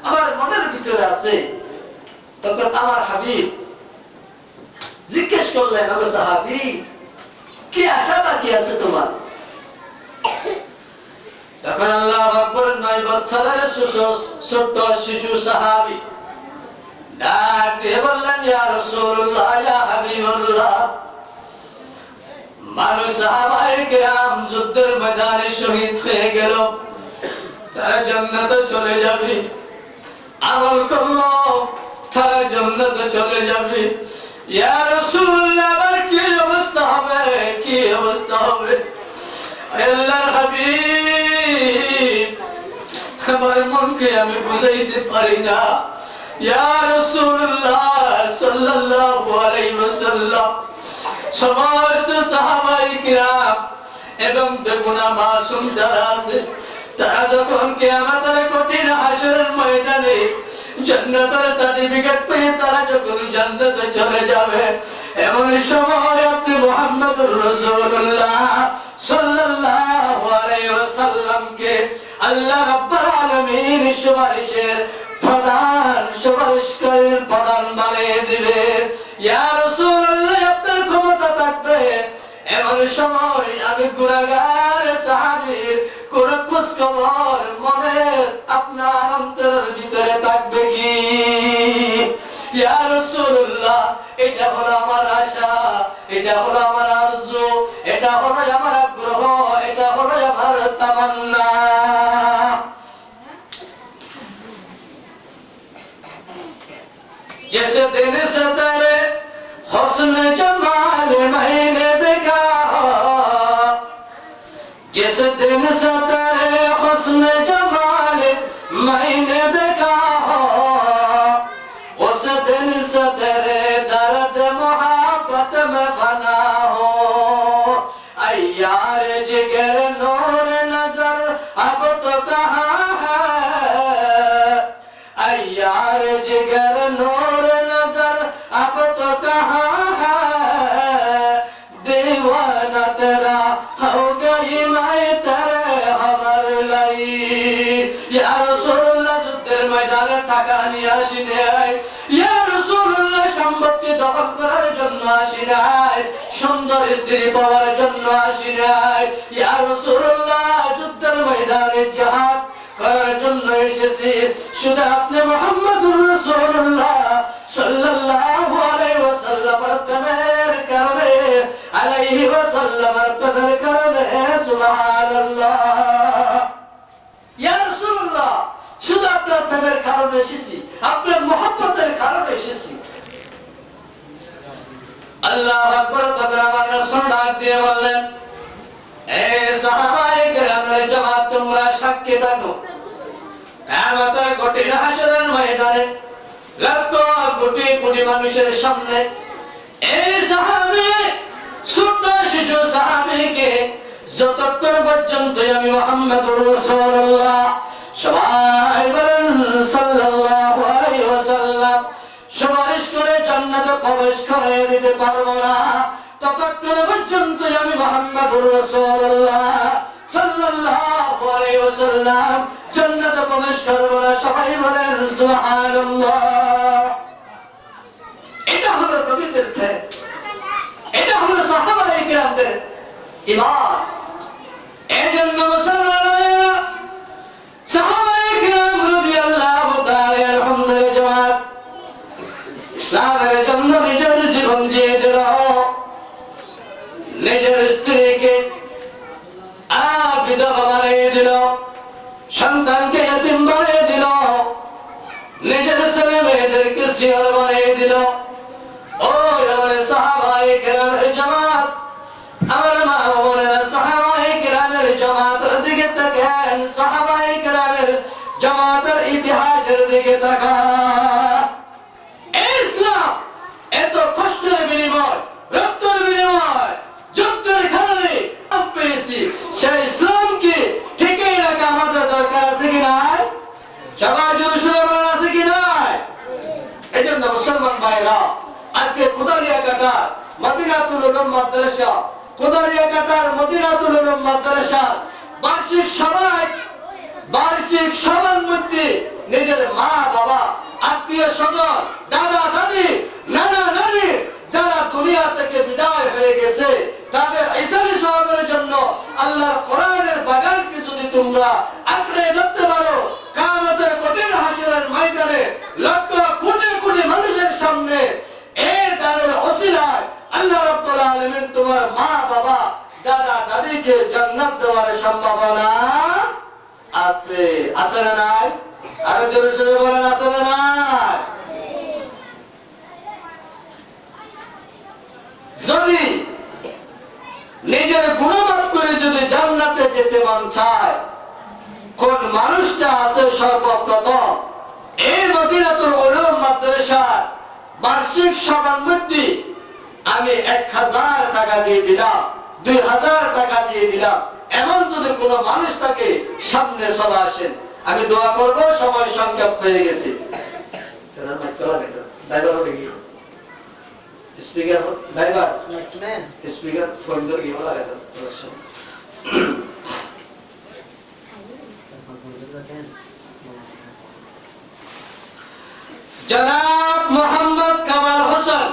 Speaker 1: আমার মনের ভিতরে আছে। তখন আমার হাবিব জিজ্ঞেস করলেন, ও সাহাবী, কি আশা বাকি আছে তোমার? তখন আল্লাহু আকবার 9 বছরের ছোট শিশু সাহাবী ডাক দিয়ে বললেন, ইয়া রাসূলুল্লাহ, ইয়া হাবিবাল্লাহ, মানুষ সাহাবায়ে কিরাম যুদ্ধের ময়দানে শহীদ হয়ে গেল, তারা জান্নাতে চলে যাবে, আমল করলো তারা জান্নাতে চলে যাবে। ইয়া রাসূলুল্লাহ, আমার কি অবস্থা হবে, কি অবস্থা হবে? আল্লাহর হাবিব আমার মনকে আমি বুঝাইতে পারি না। ইয়া রাসূলুল্লাহ সাল্লাল্লাহু আলাইহি ওয়াসাল্লাম সমস্ত সাহাবায়ে কিরাম এবং বেগুনাহ মাসুম যারা আছে তারা যখন কিয়ামতের কঠিন হাসরের ময়দানে জান্নাতের সার্টিফিকেট পেয়ে তারা যখন জান্নাতে চলে যাবে, এমন সময় আপনি মুহাম্মদুর রাসূলুল্লাহ সাল্লাল্লাহু আলাইহি ওয়াসাল্লামকে আল্লাহ রাব্বুল আলামিন সুপারিশের সুপারিশকারীর প্রধান বানিয়ে দিবে। ইয়া রাসূলুল্লাহ আপনার ক্ষমতা থাকবে, এমন সময় আমি গুনাহগার সাহাবীর কোন খোঁজ খবর মনে আপনার অন্তরের ভিতরে থাকবে কি? ইয়া রাসূলুল্লাহ এটা হলো আমার আশা, এটা হলো আমার আরজু, এটা হলো আমার আগ্রহ, এটা হলো আমার তামান্না। जैसे दिन से तेरे हुस्न जमाल मैंने देखा, जिस दिन से तेरे हुस्न जमाल मैंने देखा, उस दिन से तेरे दर्द मोहब्बत में फना हो। ऐ यार जिगर नूर नजर अब तो कहाँ है, ऐ यार जिगर नूर नजर अब तो कहाँ है, दीवाना तेरा हो गई मैं तेरे खबर लाई। या রাসূলুল্লাহ যুদ্ধের ময়দানে টাকা নিয়ে আসি নাই, ইয়া রাসূলুল্লাহ সম্পত্তি দখল করার জন্য আসি নাই, সুন্দর স্ত্রী পাওয়ার জন্য আসি নাই, ইয়া রাসূলুল্লাহ যুদ্ধের ময়দানে জিহাদ করার জন্য এসেছি। শুধু আপনি মুহাম্মদুর রাসূলুল্লাহ সাল্লাল্লাহু আলাইহি ওয়াসাল্লামের প্রেমের কারণে, আলাইহি ওয়াসাল্লামের প্রেমের কারণে, সুবহানাল্লাহ। ইয়া রাসূলুল্লাহ শুধু আপনার প্রেমের কারণে এসেছি, আপনার মহব্বতের কারণে এসেছি। আল্লাহু আকবার। তখন আমার রাসূল ডাক দিয়ে বললেন, এ সাহাবায়ে কেরামের জামাত, তোমরা সাক্ষী থাকো, কিয়ামতের কঠিন হাসরের ময়দানে লক্ষ কোটি কোটি মানুষের সামনে এই সাহাবী, ছোট শিশু সাহাবীকে যতক্ষণ পর্যন্ত আমি মুহাম্মদুর রাসূলুল্লাহ সবাই বলেন সাল্লাল্লাহু আলাইহি ওয়াসাল্লাম সুপারিশ করে জান্নাতে প্রবেশ করে দিতে পারবো না, ততক্ষণ পর্যন্ত আমি মুহাম্মদুর রাসূলুল্লাহ সাল্লাল্লাহু আলাইহি ওয়াসাল্লাম জান্নাতে প্রবেশ করবো না। সবাই বলেন সুবহানাল্লাহ। এটা হলো নবীদের প্রেম, এটা হলো সাহাবায়ে কিরামদের ঈমান। এজন্য মুসলমানেরা সাহাবায়ে কিরাম রাদিয়াল্লাহু তাআলা আনহুদের জামাত ইসলামের জন্য নিজের জীবন দিয়ে দিল, নিজের স্ত্রীকে বিধবা বানিয়ে দিল, সন্তানকে ইতিম বানিয়ে দিল, নিজের ছেলে মেয়েদেরকে শিয়র বানিয়ে দিল। ও আমার সাহাবায়ে কেরামের জামাত, আমার মা বোনেরা, সাহাবায়ে কেরামের জামাতের দিকে তাকান, সাহাবায়ে কেরামের জামাতের ইতিহাসের দিকে তাকান। ইসলাম এত কষ্টের বিনিময়, রক্তের বিনিময়, যুদ্ধের কারণে পেয়েছি, সেই ইসলামকে ঠিকই রাখা আমাদের দরকার আছে কি নাই? সবাই যদি শুনে আছে কি নাই? এই জন্য মুসলমান ভাইরা, আজকে কুদারিয়া কাটার মদিনাতুল উলুম মাদ্রাসা, কুদারিয়া কাটার মদিনাতুল উলুম মাদ্রাসা বার্ষিক সভার মধ্যে নিজের মা বাবা, আত্মীয় স্বজন, দাদা দাদি, নানা নানি যারা দুনিয়া থেকে বিদায় হয়ে গেছে, তাদের ইসারি সওয়াবের জন্য আল্লাহর কোরআনের বাগানকে যদি তোমরা আঁকড়ে ধরতে পারো, কিয়ামতের কঠিন হাসরের ময়দানে লক্ষ কোটি কোটি মানুষের সামনে এই দানের ওসিলায় আল্লাহ রাব্বুল আলামিন তোমার মা বাবা, দাদা দাদিকে জান্নাত দেওয়ার সম্ভাবনা আছে। আছে না নাই? আরো জোরে জোরে বলেন, আছে না নাই? যদি নিজের গুণমাপ করে যদি জান্নাতে যেতে মন চায়, কোন মানুষটা আছে সর্বপ্রথম এই মদিনাতুল উলুম মাদ্রাসার বার্ষিক সভার মধ্যে আমি 1000 টাকা দিয়ে দিলাম, 2000 টাকা দিয়ে দিলাম, এমন যদি কোনো মানুষ থাকে সামনে চলে আসেন, আমি দোয়া করব। সময় সংক্ষেপ হয়ে গেছে। স্পিকার ড্রাইভার স্পিকার ফোন ধরে গিয়ে লাগাই দাও। জনাব মোহাম্মদ কামাল হোসেন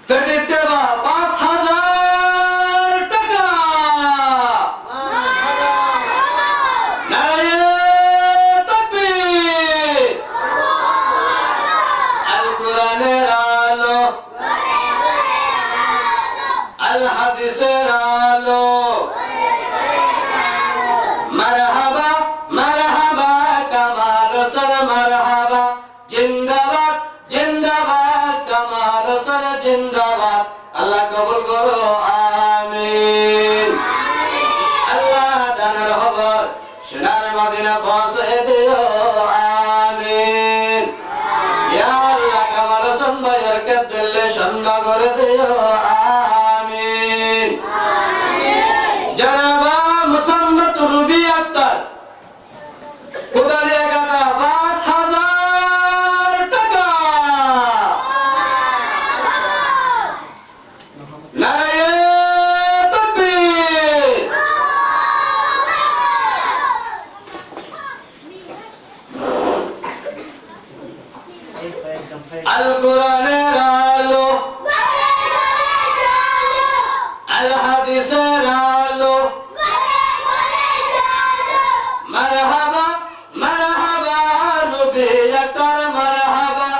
Speaker 1: পেটের দেওয়া 5000 টাকা। নারায়ে তাকবীর। আল কোরআনের আলো, আল হাদিসের আলো, মারহাবা মারহাবা কামাল হোসেন মারহাবা, জিন্দাবাদ জিন্দাবাদ কামাল হোসেন জিন্দাবাদ। আল্লাহ কবুল করো, আমিন। আল্লাহ দানের খবর সোনার মদিনা পৌঁছে দিও, আমিন। ইয়া আল্লাহ কামাল হোসেন ভাইয়ের কে দিলে সন্ধ্যা করে দিও, আমিন। জনাব মুসাম্মদ রুবি আক্তার কোদালিয়া কাটা 5000 টাকা। নারায়ে তাকবীর। আল কোরআনের আলো, আল হাদিসের আলো, মারহাবা মারহাবা রুবি আক্তার মারহাবা,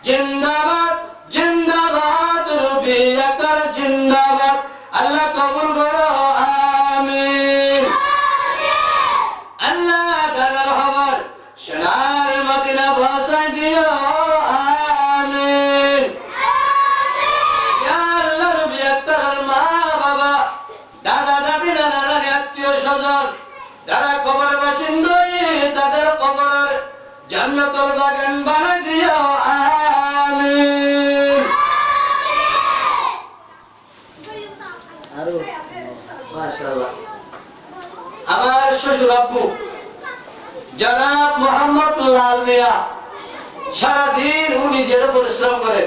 Speaker 1: জিন্দাবাদ জিন্দাবাদ রুবি আক্তার জিন্দাবাদ। আল্লাহ কবুল করো, আমিন। আল্লাহ দানের খবর সোনার মদিনা পৌঁছায় দিও, আমিন। ইয়া আল্লাহ রুবি আক্তারের মা বাবা, দাদা দাদি, নানা নানি, আত্মীয় স্বজন যারা কবর বাসিন্দা, তাদের কবরের জান্নাতুল বাগান বানাই দিও, আমিন। মাশাআল্লাহ। আমার শ্বশুর আব্বু জনাব মোহাম্মদ লাল মিয়া সারাদিন উনি যেটা পরিশ্রম করে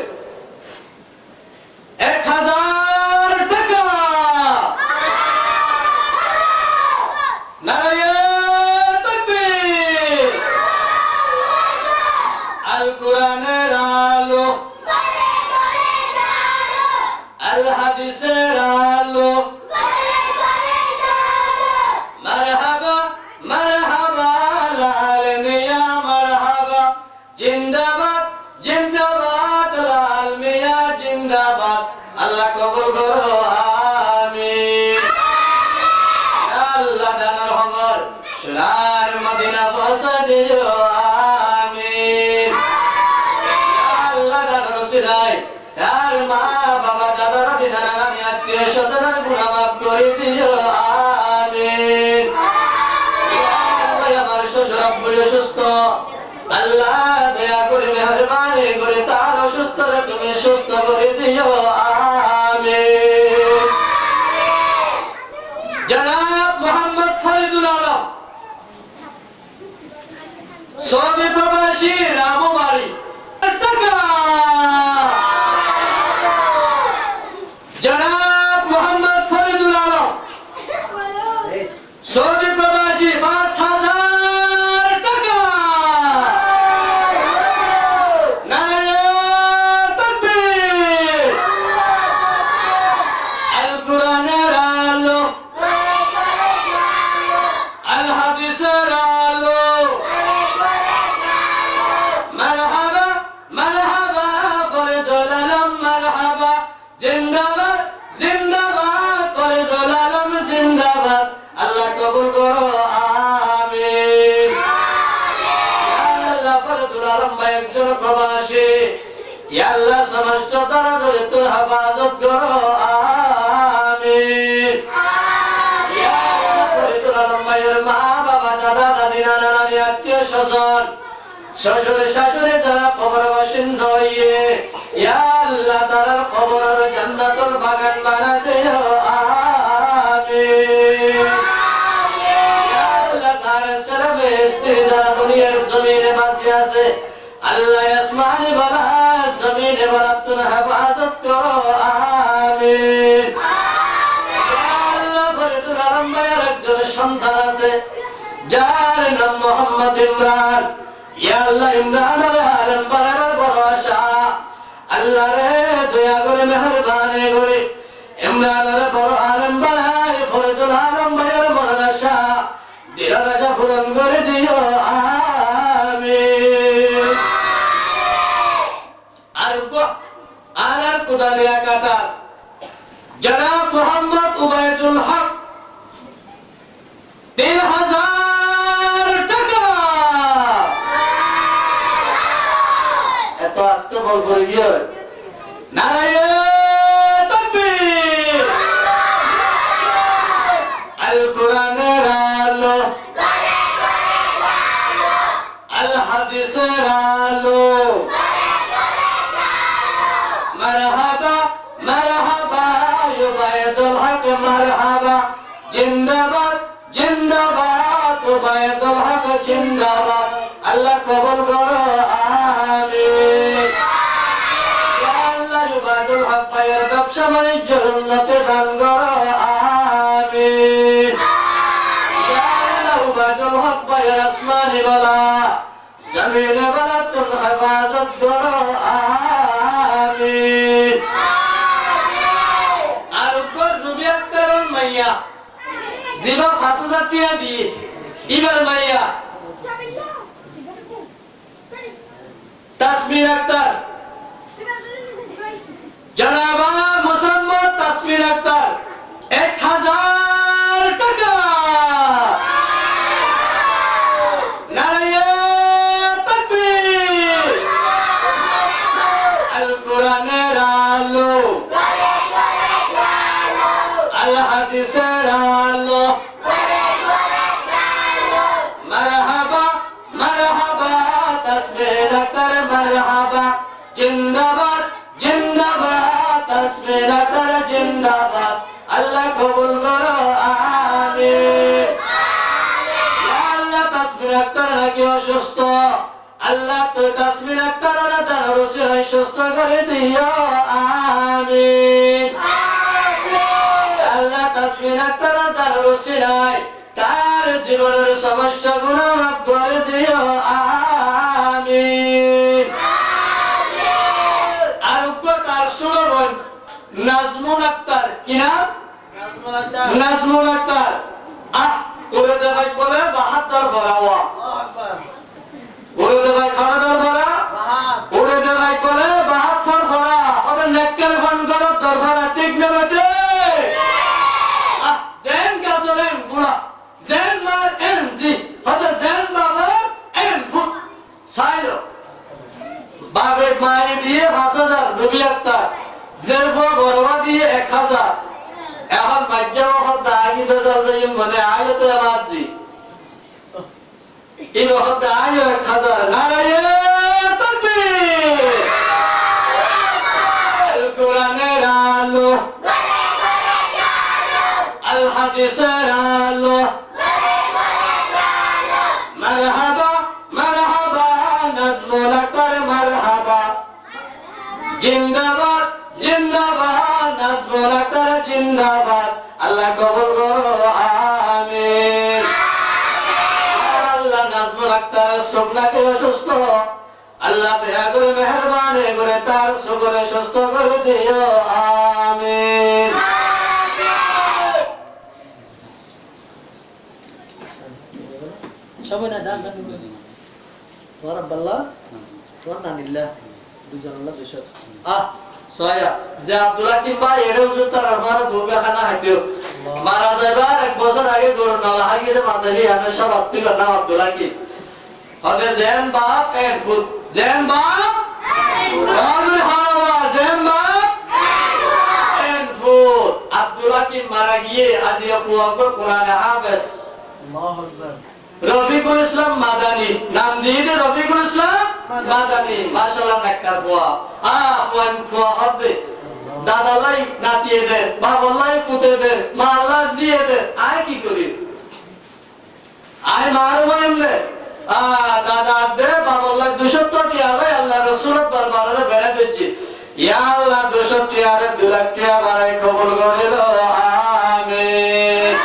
Speaker 1: 1000 টাকা। নারায়ে তাকবীর। আল কোরআনের আলো, আল হাদিসের আলো, মারহাবা মারহাবা লাল মিয়া মারহাবা, জিন্দাবাদ জিন্দাবাদ লাল মিয়া জিন্দাবাদ। আল্লাহ কবুল করো, আমিন। আল্লাহ দানের খবর সোনার মদিনা পৌঁছে দিও, আমিন। আল্লাহ দানের ওসিলায় তার মা বাবা, দাদা দাদি, নানা নানি, আত্মীয় স্বজনের গুনাহ মাফ করে দিও, আমিন। আমার শ্বশুর আব্বু অসুস্থ, আল্লাহ দয়া করে মেহেরবানি করে তার অসুস্থতা তুমি সুস্থ করে দিও, আমিন। জনাব মোহাম্মদ ফরিদুল আলম সৌদি প্রবাসী রামবাড়ি টাকা। জনাব মোহাম্মদ ফরিদুল আলম সৌদি প্রবাসী 5000 টাকা। নারায়ে তাকবীর। আল কোরআনের আলো, আল হাদিসের আলো, মারহাবা মারহাবা ফরিদুল আলম মারহাবা, জিন্দাবাদ জিন্দাবাদ ফরিদুল আলম জিন্দাবাদ। আল্লাহ কবুল করো, আমিন। আল্লাহ ফরিদুল আলম ভাই একজন প্রবাসী, ইয়া আল্লাহ সমস্ত দরদরে তোর হেফাজত করো, আমিন। ইয়া আল্লাহ ফরিদুল আলম ভাইয়ের মা বাবা, দাদা শ্বশুর শাশুড়ি যারা কবর বাসিন্দা হইয়ে ইয়া আল্লাহ তারা কবরের জান্নাতুল বাগান বানায় দিও আমিন ইয়া আল্লাহ তারা সরবে স্ত্রী যারা দুনিয়ার জমিনে বাঁচে আছে আল্লাহ আসমানে বালা জমিনে বালা তুমি হেফাজত করো আমিন ইয়া আল্লাহ ফরিদুল আলম ভাইয়ের একজন সন্তান আছে যার নাম মোহাম্মদ ইমরান ইয়া আল্লাহ ইমরান আলম বানাবার বড় আশা আল্লাহ রে দয়া করে মেহেরবানি করে ইমরান বড় আলম বানায় ফরিদুল আলম ভাইয়ের বড় আশা দিলা রাজা পূরণ করে দিও আমিন আর কোদালিয়া কাটা জনাব মোহাম্মদ উবাইদুল হক 3000 টাকা এত আস্তে বলবো ইয়ে নারায়ে তাকবীর আল কোরআনের আলো আল হাদিসের আলো মারহাবা মারহাবা উবাইদুল হক মারহাবা জিন্দাবাদ জিন্দাবাদ উবাইদুল হক জিন্দাবাদ আল্লাহ কবুল করো আমিন ইয়া আল্লাহ উবাইদুল হক ভাইয়ের ব্যবসা বাণিজ্যের উন্নতি দান করো আমিন ইয়া আল্লাহ উবাইদুল হক ভাইয়ের আসমানি বালা জমিনে বালা তুমি হেফাজত করো আমিন আর উপর রুবি আক্তার মাইয়া জিবা 5000 টাকা দিয়ে ইবার মাইয়া তাসমির আক্তার জনাবা মুসাম্মদ তাসমির আক্তার 1000 টাকা নারায়ে তাকবীর আল কোরআনের আলো আল হাদিসের আলো মারহাবা মারহাবা তাসমির আক্তার মারহাবা জিন্দাবাদ জিন্দাবাদ তাসমির আক্তার জিন্দাবাদ আল্লাহ কবুল করো আমিন ইয়া আল্লাহ তাসমির আক্তার নাকি অসুস্থ আল্লাহ তো তাসমির আক্তারের দ্বারা রসিলাই সুস্থ করে দিও আমিন আল্লাহ তাসমির আক্তারের দ্বারা রসিলাই তার জীবনের সমস্যাগুলো মাফ করে দিও আমিন আর তার শুনবেন নাজমুল আক্তার কি নাম নাজমুল আক্তার ওরে দেখাই বলে 72 ভরাওয়া ওরে দেখাই খানা দর ভরা ওরে দেখাই বলে 72 ভরা ওদের নেকের ফোন করো তোর ভরা ঠিক না বেটে জেন গাছরেন বুড়া জেন মার এনজি ওদের জেন বাবা এন ফুট সাইলো বাবে মাই দিয়ে 5000 রুবি আক্তার জেরফো গরবা দিয়ে 1000 এখন বাচ্চা হল দাগি বেজাল যাই মনে আয় তো বাজি ইনো হতে আয় 1000 নারায়ে তাকবীর আল কোরআনের আলো আল হাদিসের আলো মারহাবা মারহাবা নাজমুল আক্তার মারহাবা জিন্দাবাদ জিন্দাবাদ নাজমুল আক্তার জিন্দাবাদ আল্লাহ কবুল করো আমিন আল্লাহ নাজমুল আক্তার সুখনাকে অসুস্থ আল্লাহ দয়া করে মেহেরবানি করে তার সুখরে সুস্থ করে দিও আমিন
Speaker 2: সবাই না দান তোমার আব্বাল্লাহ তোমার নানিল্লাহ দুজন আল্লাহ দুশো
Speaker 1: সয়া যে আব্দুল্লাহ কিংবা এরে হুজুর তার আমার ভূমি খানা হাইতো মারা যাবার 1 বছর আগে গরু নালা হারিয়ে মাতালি আমি সব আত্মীয় নাম আব্দুল্লাহ কি হবে জেন বাপ এন ফুট জেন বাপ হাজুর হানাবা জেন বাপ এন ফুট আব্দুল্লাহ কি মারা গিয়ে আজিয়া ফুয়াকে কোরআনে হাফেজ
Speaker 2: আল্লাহু আকবার
Speaker 1: রফিকুল ইসলাম মাদানী, নাম দিয়ে দে রফিকুল ইসলাম মাদানী। মাশাআল্লাহ নেককার বুয়া ওয়ান ফুয়া হবে দাদালাই নাতিয়ে দে, বাবালাই পুতে দে, মাল্লা জিয়ে দে। আয় কি করি আয় মার মাইলে দাদা দে বাবালাই 200 টাকা আলে আল্লাহ রাসূলের দরবারে বেড়ে দিচ্ছি। ইয়া আল্লাহ 200 টাকা 2 লাখ টাকা বাড়াই কবুল করে দাও, আমিন।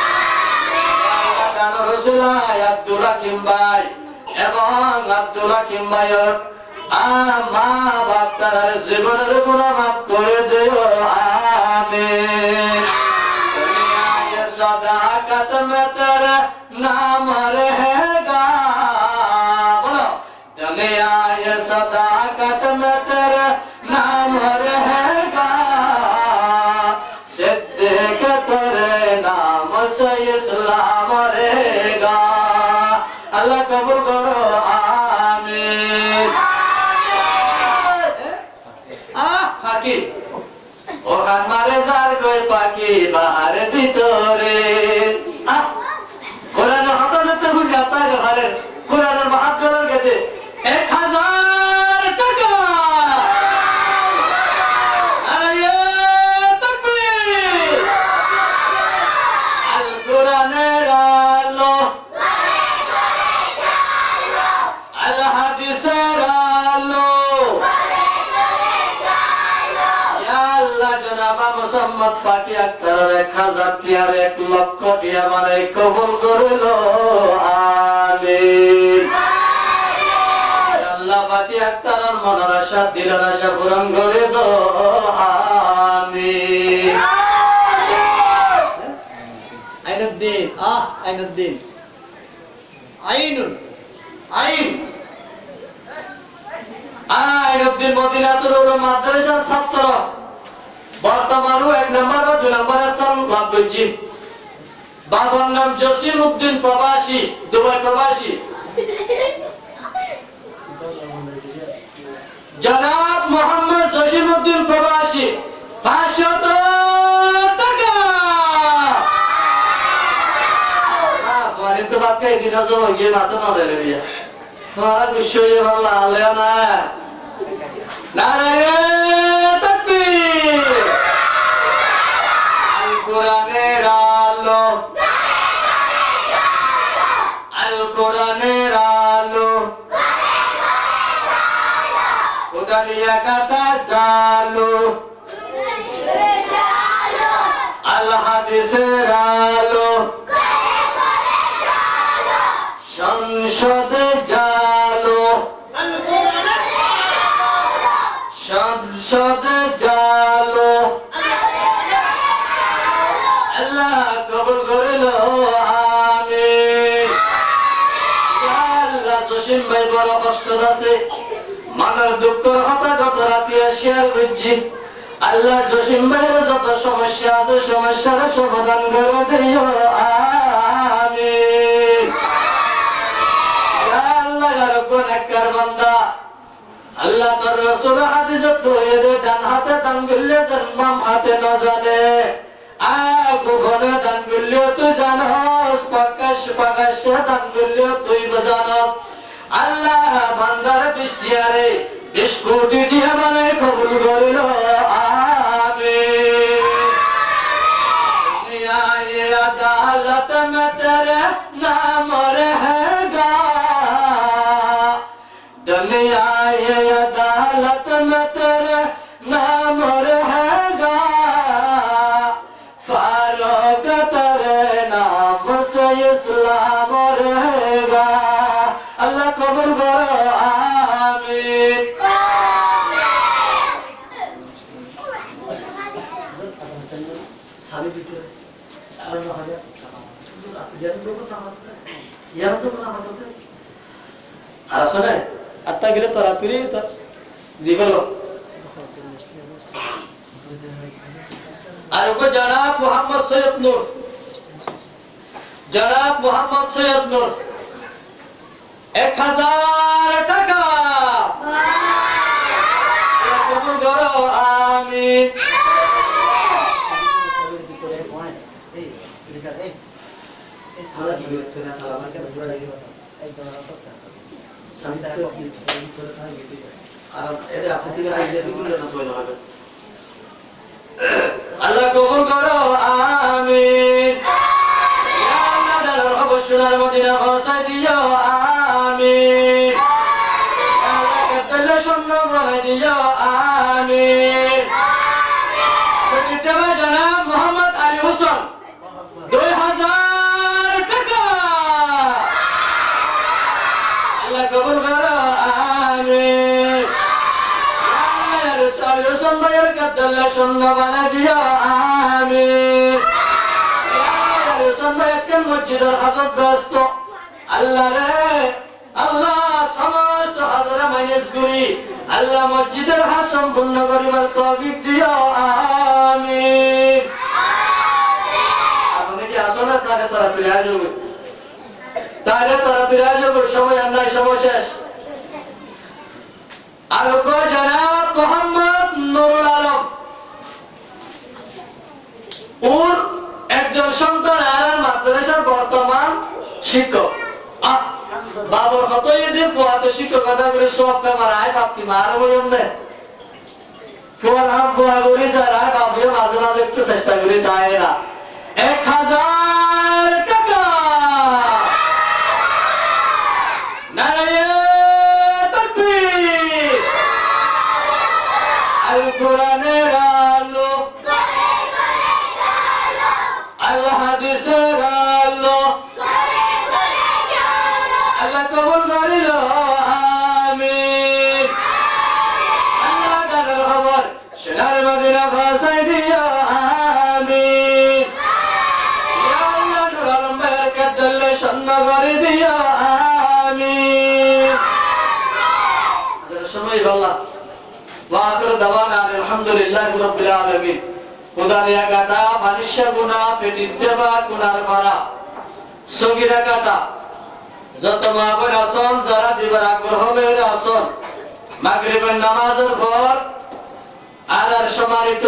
Speaker 1: আব্দুল হাকিম ভাই এবং আব্দুল হাকিম ভাইয়ের মা বাপ তার জীবনের গুনাহ মাফ করে দিও, আমিন। সদাকত মে তেরে নাম রহেগা, বলো দুনিয়া ये सदाकत में तेरे नाम रहेगा, सिद्दीक तेरे नाम से इस्लाम रहेगा। अल्लाह कबूल करो, आमीन। ফাঁকি ওখান মারে যার কই পাখি বাহার ভিতরে কোরআনের হাতে যেতে ভুল গাতায় ঘরে কোরআনের মাহফিলের গেতে 1000 টাকা। আরে তাকবীর। আল কোরআনের আলো, আল হাদিসের আলো, ইয়া আল্লাহ জনাবা মুহাম্মদ ফাকি আক্তার 1000 টিয়ার 1 লক্ষ টিয়া মানে কবুল করলো, আমিন। আল্লাহ ফাকি আক্তারের মনের আশা দিলের আশা পূরণ করে দাও, আমিন।
Speaker 2: আইনুদ্দিন আইনুদ্দিন আইনুন
Speaker 1: আইন আইনুদ্দিন মদিনাতুল উলুম মাদ্রাসার ছাত্র, বর্তমানও 1 নম্বর বা 2 নম্বর স্থান লাভ করছি। বাবার নাম জসিম উদ্দিন, প্রবাসী, দুবাই প্রবাসী। জনাব মোহাম্মদ জসিম উদ্দিন প্রবাসী 500 টাকা। তো বাদ খাই দিন গিয়ে মাথা না দেবে বিয়া তোমার বিষয় ভালো আলে না নারায়ণ তাকবীর। আল কোরআনের আলো, আল কোরআনের আলো, উদালিয়া কাটা জালো, আল হাদিসের আলো, সংসদে জালো, সংসদে জালো। আল্লাহ কবুল করিল, আমিন। আল্লাহ জসিম ভাই বড় কষ্ট আছে, মনের দুঃখের হতাগত রাতিয়া শেয়ার করছি। আল্লাহ জসিম ভাইয়ের যত সমস্যা আছে সমস্যার সমাধান করে দিও, আমিন। আল্লাহ তার রাসূল হাদিসে কইয়ে দে ডান হাতে দান করলে বাম হাতে না জানে, গোপনে দান করলে তুই জানোস, প্রকাশ্যে দান করলে তুই জানোস। আল্লাহ বান্দার বৃষ্টিয়ারে 20 কোটি দিয়া মানে কবুল করিল, আমিন। দুনিয়া ये अदालत में तेरे नाम रहेगा, दुनिया ये अदालत में तेरे नाम रहेगा, फारूक तेरे नाम से इस्लाम रहेगा। अल्लाह कबूल करो, आमीन। सारी ভিতরে আসলে
Speaker 2: আত্মা গেলে তরাতুরি
Speaker 1: দিবলো। আর ওকে জনাব মোহাম্মদ সৈয়দ নূর, জনাব মোহাম্মদ সৈয়দ নূর 1000 টাকা কবুল করো, আমিন।
Speaker 2: হালা কি করতে না হালা আমার কেন পুরো লাগে একজন আর করতে আর এর আছে কি আইডিয়া দিলে না তো হবে
Speaker 1: আল্লাহ কবুল করো আমিন ইয়া আল্লাহ দালার অবশ্যনার মদিনা পৌঁছাই দিও আমিন ইয়া আল্লাহ কতলে শূন্য বলে দিও আমিন সত্যিটা জনাব মোহাম্মদ আলী হোসেন 2000 টাকা আল্লাহ কবুল করো আমিন ইয়া আল্লাহ রসুল হোসেন ভাইয়ের কতলে শূন্য বলে দিও আমিন ইয়া আল্লাহ হোসেন ভাই একটা মসজিদের হাজত ব্যস্ত আল্লাহ রে আল্লাহ সমস্ত হাজরা মাইনাস করি আল্লাহ মসজিদের হাজ সম্পূর্ণ করিবার তৌফিক দিও আমিন আপনি কি আসলে তাহলে তাড়াতাড়ি আসবে তাহলে তাড়াতাড়ি আসবে সময় আর নাই সময় শেষ আর কো জনাব মোহাম্মদ নুরুল আলম ওর একজন সন্তান আর মাদ্রাসার বর্তমান শিক্ষক বাবর হতই দিয়ে পোয়াতে শিক্ষকতা করে সব কামার আয় বাপ কি মারা বলুন না ফোয়ার হাম ফোয়া করে যারা বাপকে মাঝে মাঝে একটু চেষ্টা করে চায় না 1000 টাকা নারায়ে তাকবীর আল কোরআনের আলো আল হাদিসের আলো আল্লাহ কবুল করিল আমিন আল্লাহ তাআলার খবর সোনার মদিনা পৌঁছাই দিও আমিন ইয়া আল্লাহ নূর আলম ভাইয়ের কতলে শূন্য করে দিও আমিন সময় বললা ওয়াখির দাওয়ানা আলহামদুলিল্লাহি রাব্বিল আলামিন খোদা নিয়া কাটা মানিশা গুনাহ পেটির দেবা গুনার মারা সগীরা কাটা যত মা বোন আসন যারা দিবার আগ্রহ মেয়ের আসন মাগরিবের নামাজের পর আদার সম্মানিত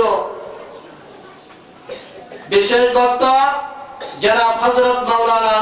Speaker 1: বিশেষ বক্তা জনাব হযরত মাওলানা